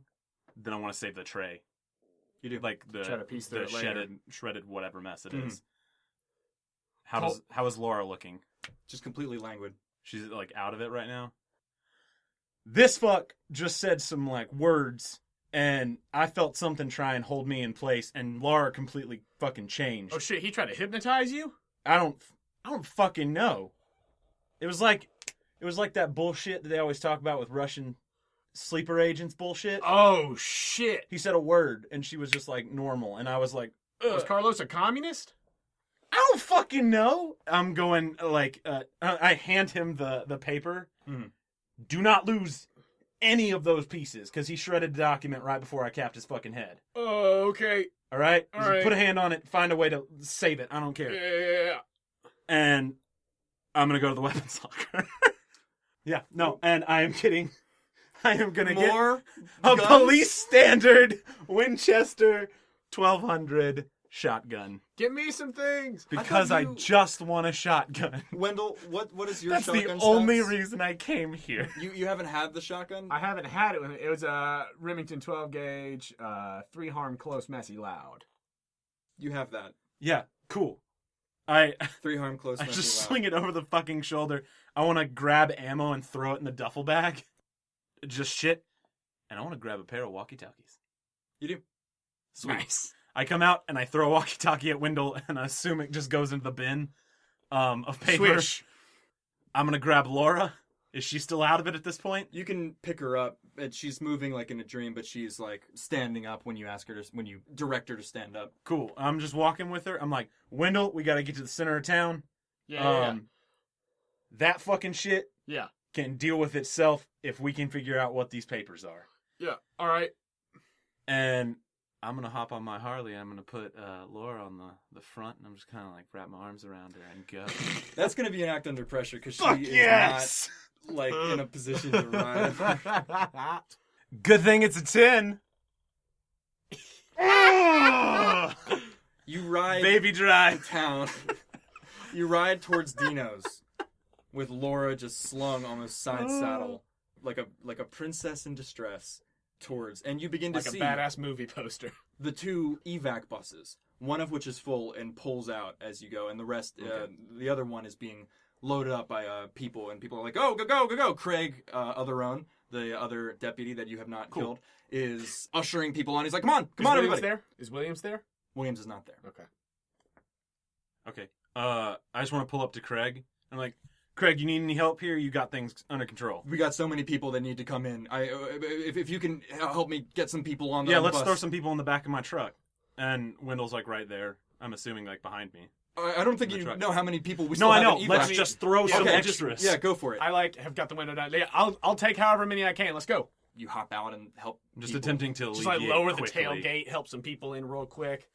Speaker 3: Then I want to save the tray.
Speaker 1: You do.
Speaker 3: Like, the,
Speaker 2: Try to piece through
Speaker 3: the
Speaker 2: it later.
Speaker 3: shredded whatever mess it
Speaker 1: Mhm.
Speaker 3: is. How is Laura looking?
Speaker 1: Just completely languid.
Speaker 3: She's, like, out of it right now? This fuck just said some, like, words, and I felt something try and hold me in place, and Laura completely fucking changed.
Speaker 2: Oh shit, he tried to hypnotize you?
Speaker 3: I don't fucking know. It was like that bullshit that they always talk about with Russian sleeper agents bullshit.
Speaker 2: Oh shit.
Speaker 3: He said a word, and she was just, like, normal, and I was like, ugh.
Speaker 2: Was Carlos a communist?
Speaker 3: I don't fucking know. I'm going, like, I hand him the paper.
Speaker 1: Mhm.
Speaker 3: Do not lose any of those pieces, because he shredded the document right before I capped his fucking head.
Speaker 2: Oh, okay.
Speaker 3: All right?
Speaker 2: All
Speaker 3: Just
Speaker 2: right.
Speaker 3: put a hand on it, find a way to save it. I don't care.
Speaker 2: Yeah.
Speaker 3: And I'm going to go to the weapons locker. Yeah, no, and I am going to get
Speaker 1: More
Speaker 3: a
Speaker 1: guns?
Speaker 3: police standard Winchester 1200 shotgun.
Speaker 2: Get me some things.
Speaker 3: Because I
Speaker 1: you-
Speaker 3: just want a shotgun.
Speaker 1: Wendell, what is your
Speaker 3: That's the
Speaker 1: shotgun
Speaker 3: only
Speaker 1: stats?
Speaker 3: reason I came here.
Speaker 1: You haven't had the shotgun?
Speaker 2: I haven't had it when it was a Remington 12 gauge, 3 harm, close, messy, loud.
Speaker 1: You have that.
Speaker 3: Yeah, cool. I
Speaker 1: 3 harm, close,
Speaker 3: I
Speaker 1: messy,
Speaker 3: just
Speaker 1: loud.
Speaker 3: sling it over the fucking shoulder. I want to grab ammo and throw it in the duffel bag. Just shit. And I want to grab a pair of walkie-talkies.
Speaker 1: You do.
Speaker 3: Sweet.
Speaker 2: Nice.
Speaker 3: I come out and I throw a walkie-talkie at Wendell, and I assume it just goes into the bin of paper.
Speaker 2: Swish.
Speaker 3: I'm going to grab Laura. Is she still out of it at this point?
Speaker 1: You can pick her up, and she's moving like in a dream, but she's like standing up when you when you direct her to stand up.
Speaker 3: Cool. I'm just walking with her. I'm like, Wendell, we got to get to the center of town.
Speaker 2: Yeah.
Speaker 3: That fucking shit
Speaker 2: Yeah.
Speaker 3: can deal with itself if we can figure out what these papers are.
Speaker 2: Yeah. All right.
Speaker 3: And I'm going to hop on my Harley, and I'm going to put Laura on the front, and I'm just kind of like wrap my arms around her and go.
Speaker 1: That's going to be an act under pressure because she
Speaker 3: Fuck
Speaker 1: is
Speaker 3: yes!
Speaker 1: not like in a position to ride.
Speaker 3: Good thing it's a 10.
Speaker 1: You ride
Speaker 3: Baby drive.
Speaker 1: to town. You ride towards Dino's with Laura just slung almost side saddle like a princess in distress. towards, and you begin to
Speaker 2: Like a
Speaker 1: see
Speaker 2: badass movie poster.
Speaker 1: the 2 evac buses, one of which is full and pulls out as you go, and the rest, the other one is being loaded up by people, and people are like, "Oh, go, go, go, go!" Craig Otherone, the other deputy that you have not killed, is ushering people on. He's like, "Come on, come on, everybody!"
Speaker 2: There? Is Williams there?
Speaker 1: Williams is not there.
Speaker 2: Okay.
Speaker 3: I just want to pull up to Craig. I'm like, Craig, you need any help here? You got things under control.
Speaker 1: We got so many people that need to come in. If you can help me get some people on the
Speaker 3: Yeah,
Speaker 1: on the
Speaker 3: let's
Speaker 1: bus.
Speaker 3: throw some people in the back of my truck. And Wendell's like right there. I'm assuming like behind me.
Speaker 1: I don't think
Speaker 3: in the
Speaker 1: you
Speaker 3: truck.
Speaker 1: know how many people we
Speaker 3: No,
Speaker 1: still
Speaker 3: I
Speaker 1: have
Speaker 3: know.
Speaker 1: in evac.
Speaker 3: Let's just throw some
Speaker 1: Okay,
Speaker 3: extras.
Speaker 1: yeah, go for it.
Speaker 2: I have got the window down. Yeah, I'll take however many I can. Let's go.
Speaker 1: You hop out and help.
Speaker 3: I'm just
Speaker 1: people.
Speaker 3: attempting to
Speaker 2: Just
Speaker 3: alleviate
Speaker 2: lower the
Speaker 3: quickly.
Speaker 2: tailgate, help some people in real quick.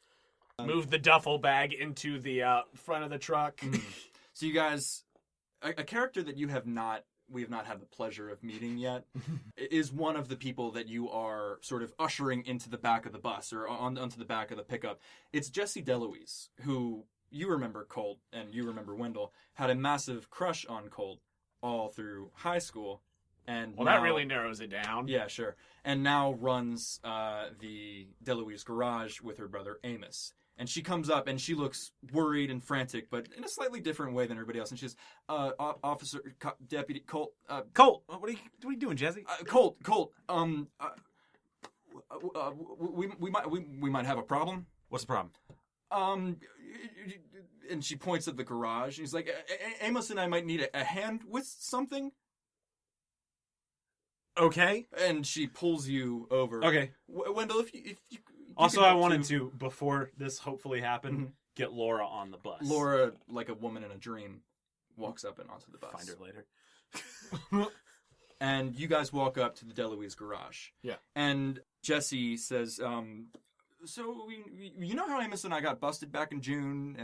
Speaker 2: Move the duffel bag into the front of the truck.
Speaker 1: So you guys, a character that we have not had the pleasure of meeting yet, is one of the people that you are sort of ushering into the back of the bus or onto the back of the pickup. It's Jesse DeLuise, who you remember Colt and you remember Wendell, had a massive crush on Colt all through high school. And
Speaker 2: Well,
Speaker 1: now,
Speaker 2: that really narrows it down.
Speaker 1: Yeah, sure. And now runs the DeLuise garage with her brother Amos. And she comes up and she looks worried and frantic, but in a slightly different way than everybody else. And she's, Deputy Colt,
Speaker 3: Colt, what are you doing, Jesse?
Speaker 1: Colt, we might have a problem.
Speaker 3: What's the problem?
Speaker 1: And she points at the garage. And he's like, Amos and I might need a hand with something.
Speaker 3: Okay.
Speaker 1: And she pulls you over.
Speaker 3: Okay.
Speaker 1: Wendell, if you
Speaker 3: Also,
Speaker 1: can
Speaker 3: I
Speaker 1: help
Speaker 3: wanted
Speaker 1: too.
Speaker 3: to, before this hopefully happened, get Laura on the bus.
Speaker 1: Laura, like a woman in a dream, walks up and onto the bus.
Speaker 3: Find her later.
Speaker 1: And you guys walk up to the DeLuise garage.
Speaker 2: Yeah.
Speaker 1: And Jesse says, so you know how Amos and I got busted back in June,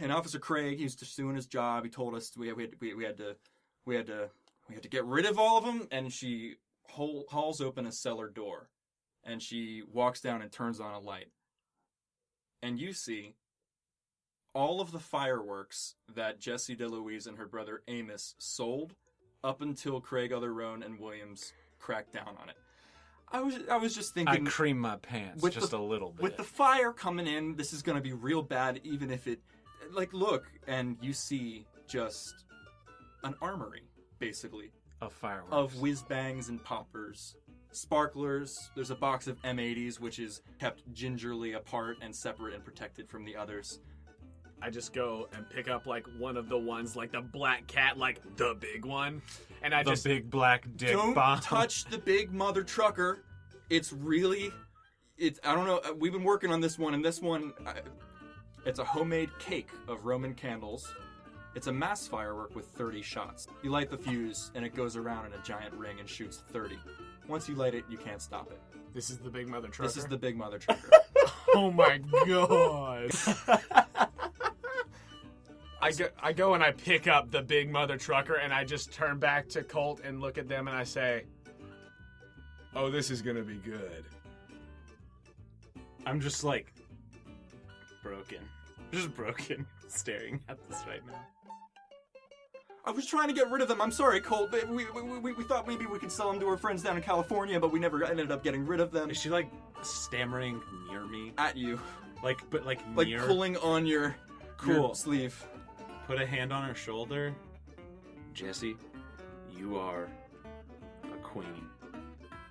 Speaker 1: and Officer Craig, he was just doing his job. He told us we had to get rid of all of them. And she hauls open a cellar door, and she walks down and turns on a light. And you see all of the fireworks that Jesse DeLuise and her brother Amos sold up until Craig Otherone and Williams cracked down on it. I was just
Speaker 3: I
Speaker 1: thinking,
Speaker 3: cream my pants
Speaker 1: with
Speaker 3: just a little bit.
Speaker 1: with the fire coming in, this is going to be real bad, even if it, like, look, and you see just an armory, basically,
Speaker 3: of fireworks.
Speaker 1: of whiz-bangs and poppers, sparklers. There's a box of M80s, which is kept gingerly apart and separate and protected from the others.
Speaker 2: I just go and pick up like one of the ones, like the black cat, like the big one, and I
Speaker 3: the
Speaker 2: just
Speaker 3: big black dick
Speaker 1: Don't
Speaker 3: bomb.
Speaker 1: touch the big mother trucker. It's I don't know. We've been working on this one, and this one, it's a homemade cake of Roman candles. It's a mass firework with 30 shots. You light the fuse, and it goes around in a giant ring and shoots 30. Once you light it, you can't stop it.
Speaker 2: This is the big mother trucker.
Speaker 1: This is the big mother trucker.
Speaker 2: Oh my god. I go and I pick up the big mother trucker and I just turn back to Colt and look at them and I say, "Oh, this is gonna be good."
Speaker 3: I'm just like broken. Just broken staring at this right now.
Speaker 1: I was trying to get rid of them. I'm sorry, Colt. We thought maybe we could sell them to our friends down in California, but we never ended up getting rid of them.
Speaker 3: Is she like stammering near me?
Speaker 1: At you.
Speaker 3: Like
Speaker 1: Like
Speaker 3: near?
Speaker 1: pulling on your
Speaker 3: Cool.
Speaker 1: sleeve.
Speaker 3: Put a hand on her shoulder. Jesse, you are a queen.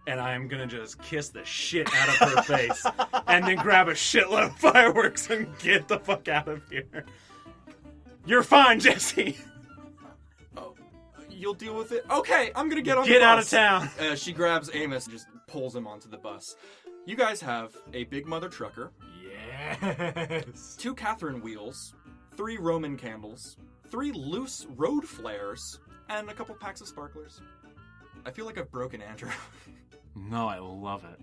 Speaker 3: And I am gonna just kiss the shit out of her face and then grab a shitload of fireworks and get the fuck out of here. You're fine, Jesse.
Speaker 1: Oh, you'll deal with it? Okay, I'm gonna get on the
Speaker 3: Get out of
Speaker 1: bus.
Speaker 3: town.
Speaker 1: She grabs Amos and just pulls him onto the bus. You guys have a big mother trucker,
Speaker 2: Yes.
Speaker 1: 2 Catherine wheels, 3 Roman candles, 3 loose road flares, and a couple packs of sparklers. I feel like I've broken Andrew.
Speaker 3: No, I love it.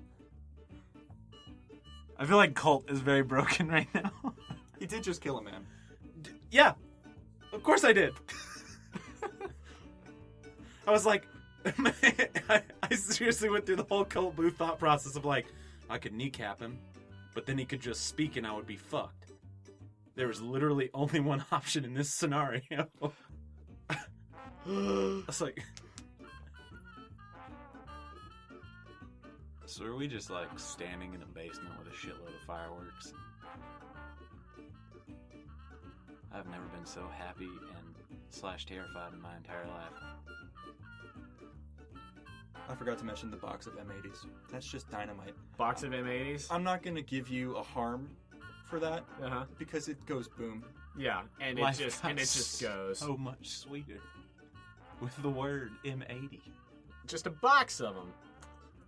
Speaker 3: I feel like Colt is very broken right now.
Speaker 1: He did just kill a man.
Speaker 3: Yeah, of course I did. I was like, I seriously went through the whole Colt Booth thought process of like, I could kneecap him, but then he could just speak and I would be fucked. There was literally only one option in this scenario. I was like, So are we just like standing in a basement with a shitload of fireworks? I've never been so happy and / terrified in my entire life.
Speaker 1: I forgot to mention the box of M80s. That's just dynamite.
Speaker 2: Box of M80s?
Speaker 1: I'm not going to give you a harm for that
Speaker 2: Uh-huh.
Speaker 1: because it goes boom.
Speaker 2: Yeah, and
Speaker 3: Life
Speaker 2: it
Speaker 3: got
Speaker 2: just goes.
Speaker 3: so much sweeter with the word M80.
Speaker 2: Just a box of them.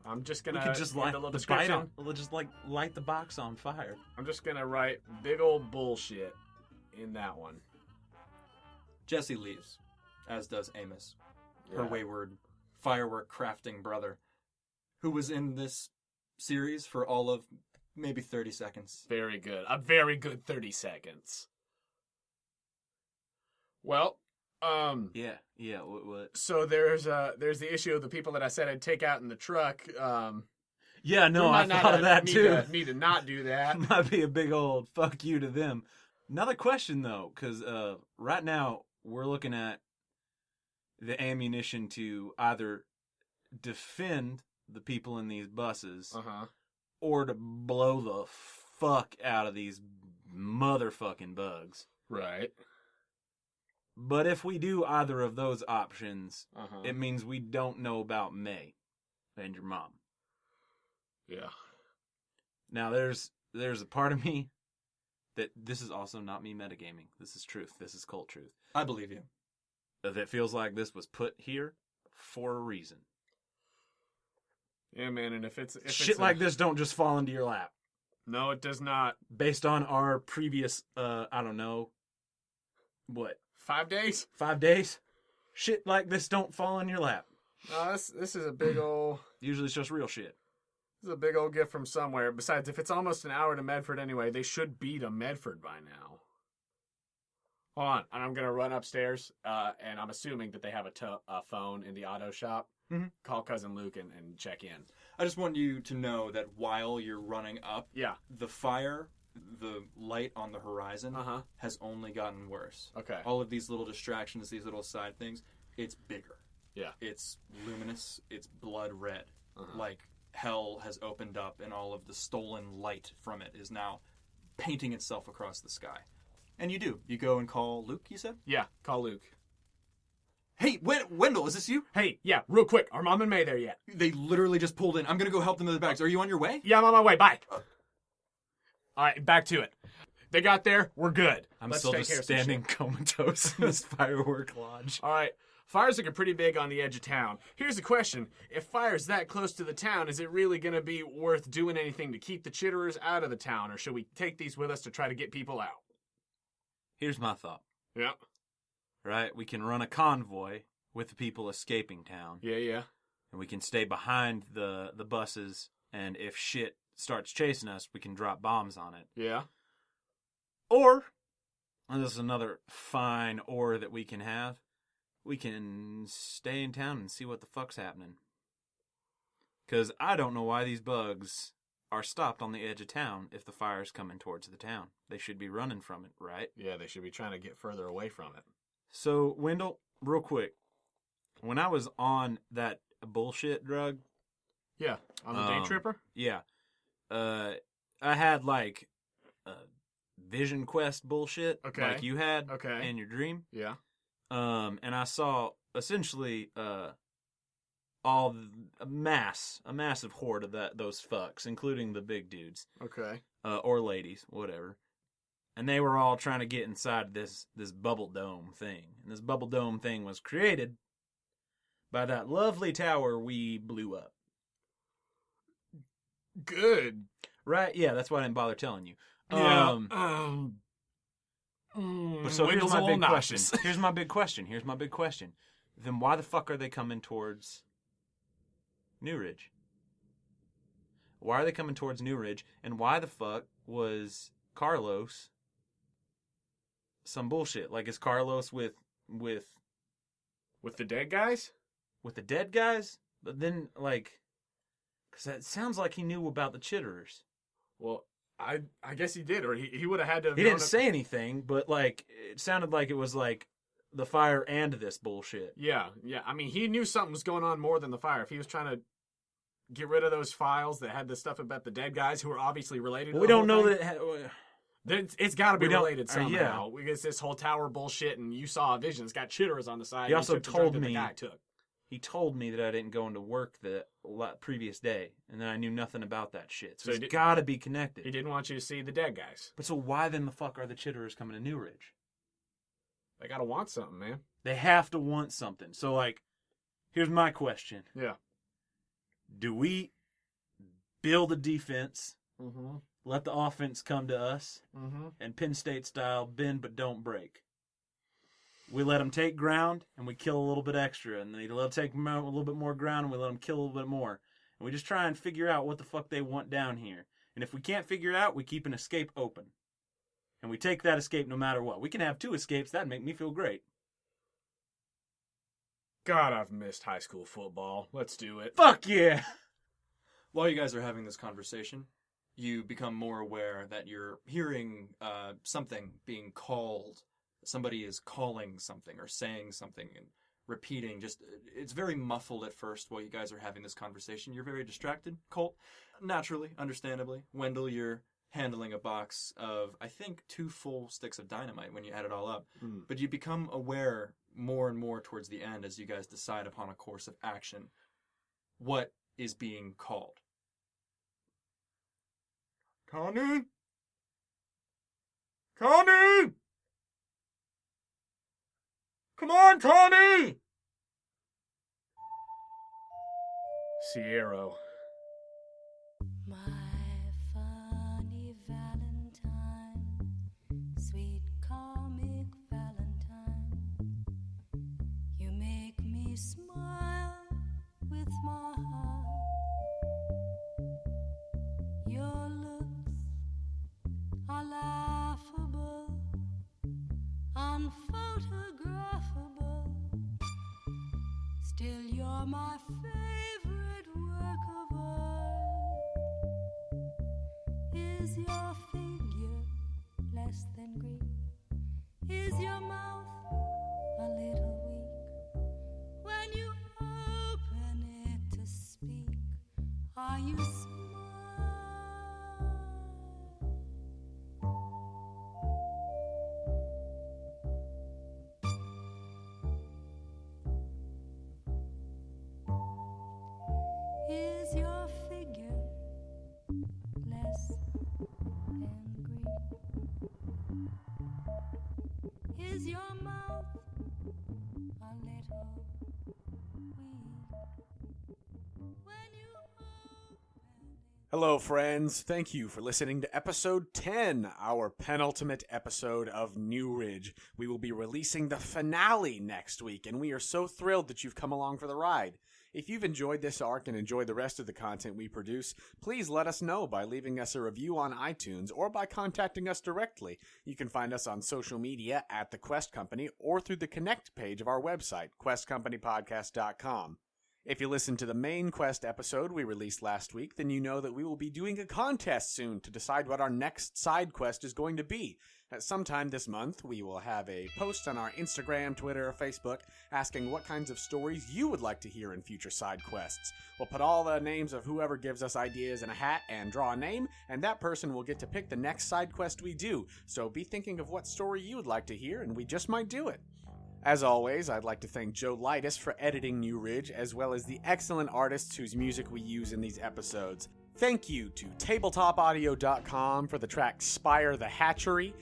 Speaker 2: I'm just gonna
Speaker 3: We could just
Speaker 2: read
Speaker 3: light
Speaker 2: a little
Speaker 3: the
Speaker 2: description.
Speaker 3: bite on. We'll just like light the box on fire.
Speaker 2: I'm just gonna write big old bullshit in that one.
Speaker 1: Jesse leaves, as does Amos, her
Speaker 2: Yeah.
Speaker 1: wayward firework crafting brother, who was in this series for all of maybe 30 seconds.
Speaker 2: Very good. A very good 30 seconds. Well,
Speaker 3: Yeah. What?
Speaker 2: so there's the issue of the people that I said I'd take out in the truck.
Speaker 3: Yeah, no,
Speaker 2: we
Speaker 3: I
Speaker 2: might not,
Speaker 3: thought of that
Speaker 2: need
Speaker 3: too.
Speaker 2: Need to not do that.
Speaker 3: Might be a big old fuck you to them. Another question though, because right now we're looking at the ammunition to either defend the people in these buses
Speaker 2: Uh-huh.
Speaker 3: or to blow the fuck out of these motherfucking bugs.
Speaker 2: Right.
Speaker 3: But if we do either of those options,
Speaker 2: Uh-huh.
Speaker 3: it means we don't know about May and your mom.
Speaker 2: Yeah.
Speaker 3: Now there's a part of me that this is also not me metagaming. This is truth. This is cult truth.
Speaker 1: I believe you.
Speaker 3: That feels like this was put here for a reason.
Speaker 2: Yeah, man, and if it's
Speaker 3: Shit like this don't just fall into your lap.
Speaker 2: No, it does not.
Speaker 3: Based on our previous, I don't know, what,
Speaker 2: 5 days?
Speaker 3: 5 days? Shit like this don't fall in your lap.
Speaker 2: No, this is a big old
Speaker 3: Usually it's just real shit.
Speaker 2: this is a big old gift from somewhere. Besides, if it's almost an hour to Medford anyway, they should be to Medford by now. Hold on, and I'm gonna run upstairs, and I'm assuming that they have a phone in the auto shop.
Speaker 1: Mhm.
Speaker 2: Call cousin Luke and check in.
Speaker 1: I just want you to know that while you're running up,
Speaker 2: Yeah.
Speaker 1: the fire, the light on the horizon,
Speaker 2: Uh-huh.
Speaker 1: has only gotten worse.
Speaker 2: Okay.
Speaker 1: All of these little distractions, these little side things, it's bigger.
Speaker 2: Yeah.
Speaker 1: It's luminous. It's blood red.
Speaker 2: Uh-huh.
Speaker 1: Like hell has opened up and all of the stolen light from it is now painting itself across the sky. And you do. You go and call Luke, you said?
Speaker 2: Yeah, call Luke.
Speaker 1: Hey, Wendell, is this you?
Speaker 2: Hey, yeah, real quick. Are Mom and May there yet?
Speaker 1: They literally just pulled in. I'm going to go help them with the bags. Are you on your way?
Speaker 2: Yeah, I'm on my way. Bye. All right, back to it. They got there. We're good.
Speaker 3: I'm
Speaker 2: Let's
Speaker 3: still
Speaker 2: take
Speaker 3: just
Speaker 2: care of some
Speaker 3: standing
Speaker 2: shit.
Speaker 3: comatose in this firework lodge.
Speaker 2: All right. Fires looking pretty big on the edge of town. Here's the question. If fire's that close to the town, is it really going to be worth doing anything to keep the chitterers out of the town, or should we take these with us to try to get people out?
Speaker 3: Here's my thought.
Speaker 2: Yeah.
Speaker 3: Right? We can run a convoy with the people escaping town.
Speaker 2: Yeah.
Speaker 3: And we can stay behind the buses, and if shit starts chasing us, we can drop bombs on it.
Speaker 2: Yeah.
Speaker 3: Or, and this is another fine or that we can have, we can stay in town and see what the fuck's happening. Because I don't know why these bugs are stopped on the edge of town if the fire's coming towards the town. They should be running from it, right?
Speaker 2: Yeah, they should be trying to get further away from it.
Speaker 3: So, Wendell, real quick, when I was on that bullshit drug,
Speaker 2: Yeah. On the day tripper?
Speaker 3: yeah, I had like vision quest bullshit,
Speaker 2: Okay.
Speaker 3: like you had
Speaker 2: Okay.
Speaker 3: in your dream.
Speaker 2: Yeah.
Speaker 3: And I saw essentially a massive horde of those fucks, including the big dudes,
Speaker 2: Okay.
Speaker 3: or ladies, whatever. And they were all trying to get inside this bubble dome thing. And this bubble dome thing was created by that lovely tower we blew up.
Speaker 2: Good.
Speaker 3: Right? Yeah, that's why I didn't bother telling you.
Speaker 2: Yeah.
Speaker 3: But so here's
Speaker 2: Wendell's
Speaker 3: my
Speaker 2: a little
Speaker 3: big question.
Speaker 2: nauseous.
Speaker 3: Here's my big question. Then why the fuck are they coming towards New Ridge? Why are they coming towards New Ridge? And why the fuck was Carlos some bullshit? Like, is Carlos with
Speaker 2: With the dead guys?
Speaker 3: the dead guys? But then, like, because it sounds like he knew about the chitterers.
Speaker 2: Well, I guess he did, or he would have had to have
Speaker 3: He
Speaker 2: known
Speaker 3: didn't say anything, but, like, it sounded like it was, like, the fire and this bullshit.
Speaker 2: Yeah. I mean, he knew something was going on more than the fire. If he was trying to get rid of those files that had the stuff about the dead guys who were obviously related to
Speaker 3: We
Speaker 2: the
Speaker 3: don't
Speaker 2: whole
Speaker 3: know
Speaker 2: thing?
Speaker 3: that.
Speaker 2: It's got to be
Speaker 3: We don't-
Speaker 2: related somehow.
Speaker 3: yeah.
Speaker 2: Because this whole tower bullshit, and you saw a vision. It's got chitters on the side.
Speaker 3: He
Speaker 2: and
Speaker 3: also
Speaker 2: took the drug
Speaker 3: told
Speaker 2: that the
Speaker 3: me-
Speaker 2: guy took.
Speaker 3: He told me that I didn't go into work the previous day, and then I knew nothing about that shit. So
Speaker 2: So he
Speaker 3: it's
Speaker 2: did-
Speaker 3: got to be connected.
Speaker 2: He didn't want you to see the dead guys.
Speaker 3: But so why then the fuck are the Chitterers coming to New Ridge?
Speaker 2: They got to want something, man.
Speaker 3: They have to want something. So, like, here's my question.
Speaker 2: Yeah.
Speaker 3: Do we build a defense,
Speaker 2: Mm-hmm.
Speaker 3: let the offense come to us,
Speaker 2: Mm-hmm.
Speaker 3: and Penn State style, bend but don't break? We let them take ground, and we kill a little bit extra, and they let them take a little bit more ground, and we let them kill a little bit more. And we just try and figure out what the fuck they want down here. And if we can't figure it out, we keep an escape open. And we take that escape no matter what. We can have 2 escapes. That'd make me feel great.
Speaker 2: God, I've missed high school football. Let's do it.
Speaker 3: Fuck yeah!
Speaker 1: While you guys are having this conversation, you become more aware that you're hearing something being called. Somebody is calling something or saying something and repeating. It's very muffled at first while you guys are having this conversation. You're very distracted, Colt. Naturally, understandably. Wendell, you're handling a box of, I think, 2 full sticks of dynamite when you add it all up.
Speaker 2: Mm.
Speaker 1: But you become aware more and more towards the end as you guys decide upon a course of action. What is being called? Connie? Connie! Come on, Connie!
Speaker 2: Sierra.
Speaker 4: My funny Valentine, sweet comic Valentine, you make me smile with my heart. Your looks are laughable, unphotographable. Still, you're my favorite work of art. Is your figure less than Greek? Is your mouth a little weak? When you open it to speak, are you smart? Is your figure less than Greek? Is your mouth a little weak? When you open
Speaker 2: Hello, friends. Thank you for listening to episode 10, our penultimate episode of New Ridge. We will be releasing the finale next week, and we are so thrilled that you've come along for the ride. If you've enjoyed this arc and enjoyed the rest of the content we produce, please let us know by leaving us a review on iTunes or by contacting us directly. You can find us on social media at The Quest Company or through the Connect page of our website, questcompanypodcast.com. If you listened to the main Quest episode we released last week, then you know that we will be doing a contest soon to decide what our next side quest is going to be. At sometime this month, we will have a post on our Instagram, Twitter, or Facebook asking what kinds of stories you would like to hear in future side quests. We'll put all the names of whoever gives us ideas in a hat and draw a name, and that person will get to pick the next side quest we do. So be thinking of what story you would like to hear, and we just might do it. As always, I'd like to thank Joe Lightus for editing New Ridge, as well as the excellent artists whose music we use in these episodes. Thank you to tabletopaudio.com for the track Spire the Hatchery.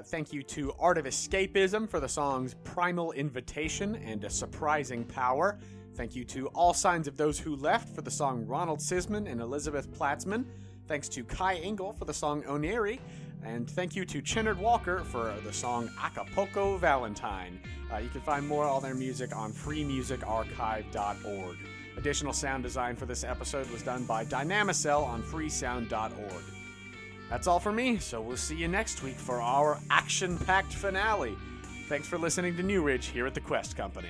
Speaker 2: Thank you to Art of Escapism for the songs Primal Invitation and A Surprising Power. Thank you to All Signs of Those Who Left for the song Ronald Sisman and Elizabeth Platzman. Thanks to Kai Engel for the song Oneri. And thank you to Chinard Walker for the song Acapulco Valentine. You can find more of all their music on freemusicarchive.org. Additional sound design for this episode was done by Dynamicell on freesound.org. That's all for me, so we'll see you next week for our action-packed finale. Thanks for listening to New Ridge here at the Quest Company.